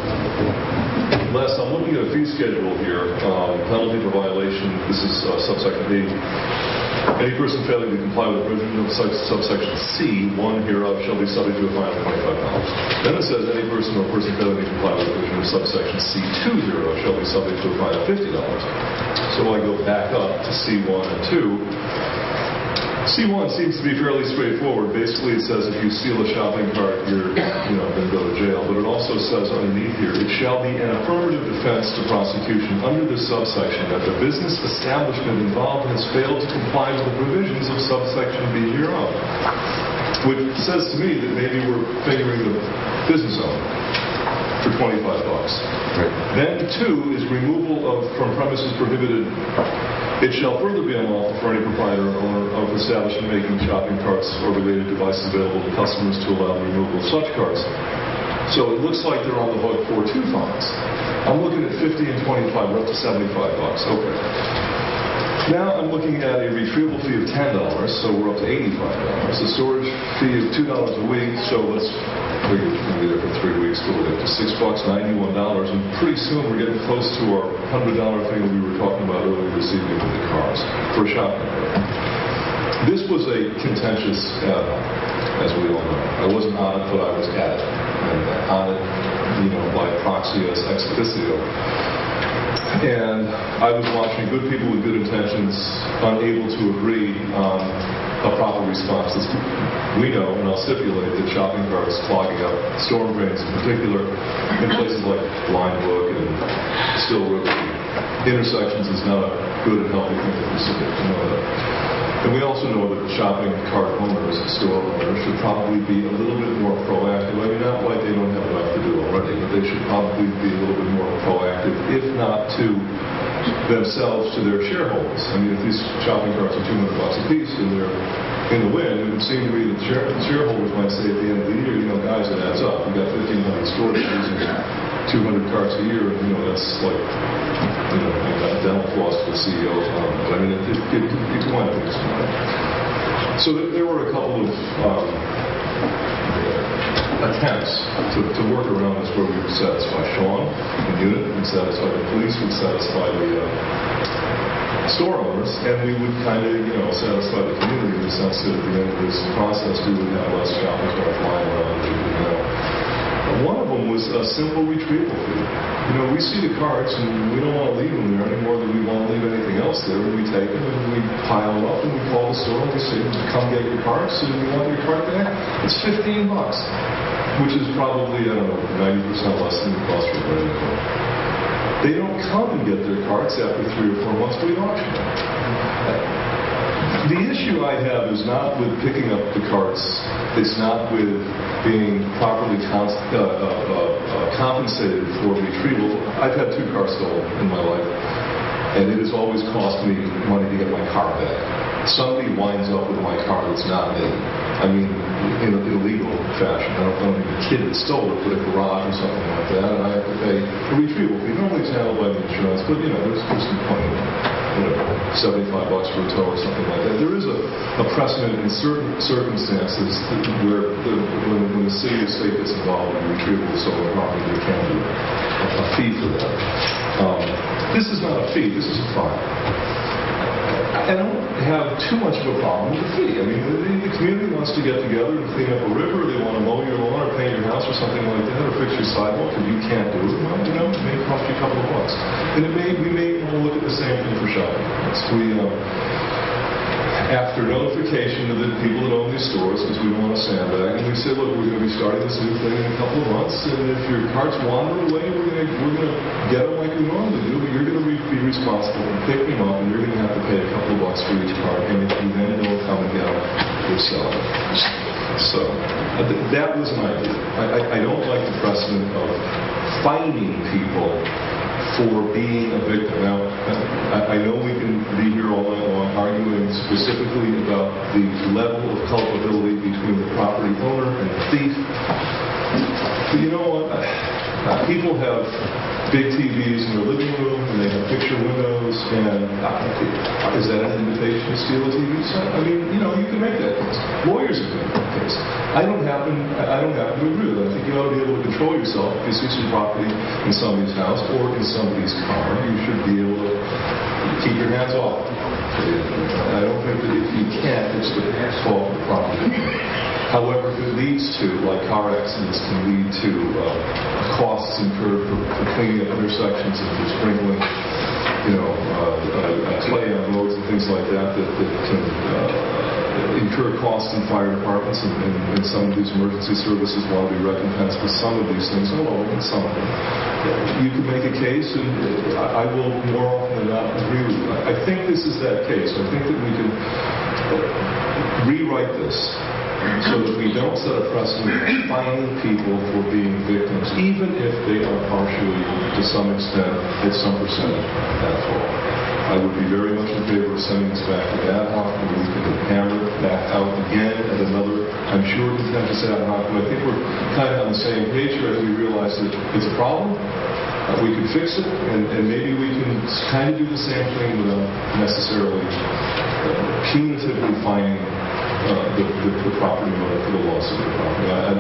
Les, I'm looking at a fee schedule here. Penalty for violation. This is subsection B. Any person failing to comply with the provision of subsection C, one hereof, shall be subject to a fine of $25. Then it says any person or person failing to comply with the provision of subsection C2 hereof shall be subject to a fine of $50. So I go back up to C1 and 2. C1 seems to be fairly straightforward. Basically, it says if you steal a shopping cart, you're going to go to jail. But it also says underneath here, it shall be an affirmative defense to prosecution under this subsection that the business establishment involved has failed to comply with the provisions of subsection B hereof. Which says to me that maybe we're fingering the business owner for $25. Right. Then 2 is removal from premises prohibited. It shall further be unlawful for any proprietor or owner of establishment making shopping carts or related devices available to customers to allow the removal of such carts. So it looks like they're on the hook for 2 fines. I'm looking at 50 and 25, we're up to $75. Okay. Now I'm looking at a retrieval fee of $10, so we're up to $85. A storage fee of $2 a week, so let's figure it's going to be there for 3 weeks, so we're up to $6, $91, and pretty soon we're getting close to our $100 thing that we were talking about earlier this evening with the cars for a shopping cart. This was a contentious add-on, as we all know. I wasn't on it, but I was at it, and on it, by proxy as ex officio. And I was watching good people with good intentions unable to agree on a proper response. We know, and I'll stipulate, that shopping carts clogging up storm drains in particular in places like Linebrook and Still River intersections is not a good and healthy thing for the city. We know that. And we also know that the shopping cart owners, store owners, should probably be a little bit more proactive. Not like they don't have enough to do already, but they should probably be a little bit more proactive, if not to themselves, to their shareholders. If these shopping carts are $200 a piece and they're in the wind, it would seem to me that shareholders might say at the end of the year, guys, it adds up. We've got 1,500 stores using 200 carts a year, and that's like, a dental floss for the CEO. But it can wind up exploding. So there were a couple of attempts to work around this where we would satisfy Sean, the unit, and satisfy the police, would satisfy the store owners, and we would kind of, satisfy the community in the sense that at the end of this process we would have less shopping carts flying around. One of them was a simple retrieval fee. We see the carts and we don't want to leave them there any more than we want to leave anything else there. And we take them and we pile them up and we call the store and we say, come get your carts, and we want your cart back. It's $15, which is probably, 90% less than the cost for a car. They don't come and get their carts after 3 or 4 months to the auction. The issue I have is not with picking up the carts. It's not with being properly compensated for retrieval. I've had 2 cars stolen in my life, and it has always cost me money to get my car back. Somebody winds up with my car that's not me. In an illegal fashion. I don't think the kid that stole it put a garage or something like that, and I have to pay a retrieval fee. Normally it's handled by the insurance, but there's some point in it. $75 for a tow or something like that. There is a precedent in certain circumstances where when the city or state gets involved in the retrieval of stolen property, there can be a fee for that. This is not a fee, this is a fine. I don't have too much of a problem with the fee. I mean, the community wants to get together and clean up a river, they want to mow your lawn or paint your house or something like that, or fix your sidewalk, and you can't do it. Well, it may cost you a couple of bucks. And we may look at the same thing for shopping carts. After notification of the people that own these stores, because we don't want to sandbag, and we say, look, we're going to be starting this new thing in a couple of months, and if your carts wander away, we're going to get them like we normally do, but you're going to be responsible and pick them up, and you're going to have to pay a couple of bucks for each cart, and if you then don't come and get them, you're selling it. So that was an idea. I don't like the precedent of fining people for being a victim. Now, I know we can be here all night long arguing specifically about the level of culpability between the property owner and the thief. But you know what? People have big TVs in their living room, and they have picture windows, and is that an invitation to steal a TV set? I mean, you can make that case. Lawyers have made that case. I don't happen to agree with it. I think you ought to be able to control yourself. If you see some property in somebody's house or in somebody's car, you should be able to keep your hands off. I don't think that if you can't, it's the fault of the property. However, if it leads to, like car accidents can lead to costs incurred for cleaning up intersections and for sprinkling, clay on roads and things like that can incur costs in fire departments, and some of these emergency services want to be recompensed for some of these things, not all of them, some of them. You can make a case, and I will more often than not agree with you. I think this is that case. I think that we can rewrite this so that we don't set a precedent of fining people for being victims, even if they are partially, to some extent, at some percentage, at fault. I would be very much in favor of sending this back to ad hoc, where we can hammer it back out again at another, I'm sure, contentious ad hoc, but I think we're kind of on the same page here as we realize that it's a problem. We can fix it, and maybe we can kind of do the same thing without necessarily punitively fining the property owner for the loss of the property. I'm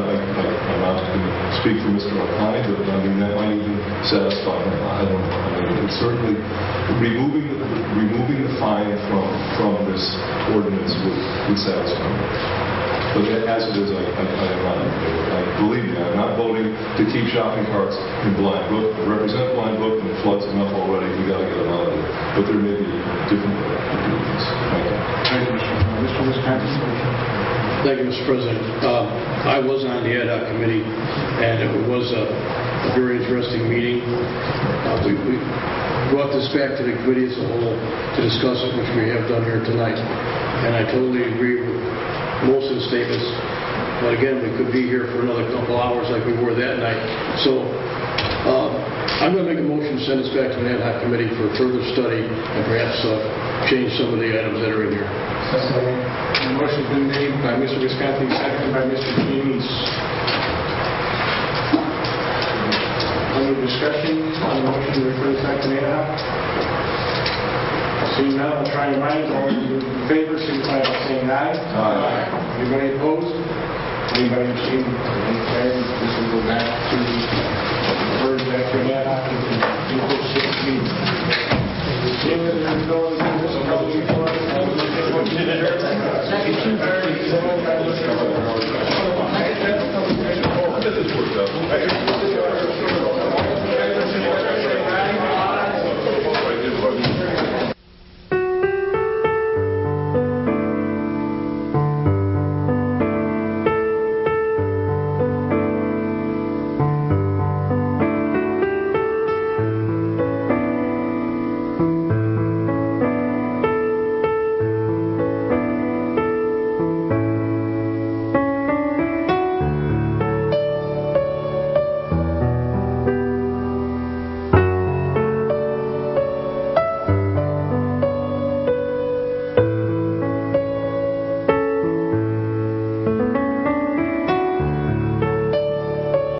not going to speak for Mr. O'Connor, but I mean, that might even satisfy him. I don't know. I mean, it's certainly removing the fine from this ordinance would satisfy me. But as it is, I am not in favor. Believe me, I'm not voting to keep shopping carts in Blind Brook. I represent Blind Brook, and the flood's enough already. We got to get them out of there. But there may be a different way to do this. Thank you. Thank you, Mr. Wisconsin. Thank you, Mr. President. I was on the ad hoc committee, and it was a very interesting meeting. We brought this back to the committee as a whole to discuss it, which we have done here tonight. And I totally agree with most of the statements. But again, we could be here for another couple hours like we were that night. So I'm going to make a motion to send this back to the ad hoc committee for further study and perhaps change some of the items that are in here. The motion's been made by Mr. Visconti, seconded by Mr. Giannis. Any discussion on the motion to refer this back to the ad hoc? Seeing none, I'll try your minds. All those in favor, signify by saying aye. Aye. Anybody opposed? Anybody abstaining? This will go back to refer back to the ad hoc in April 16th. Thank you.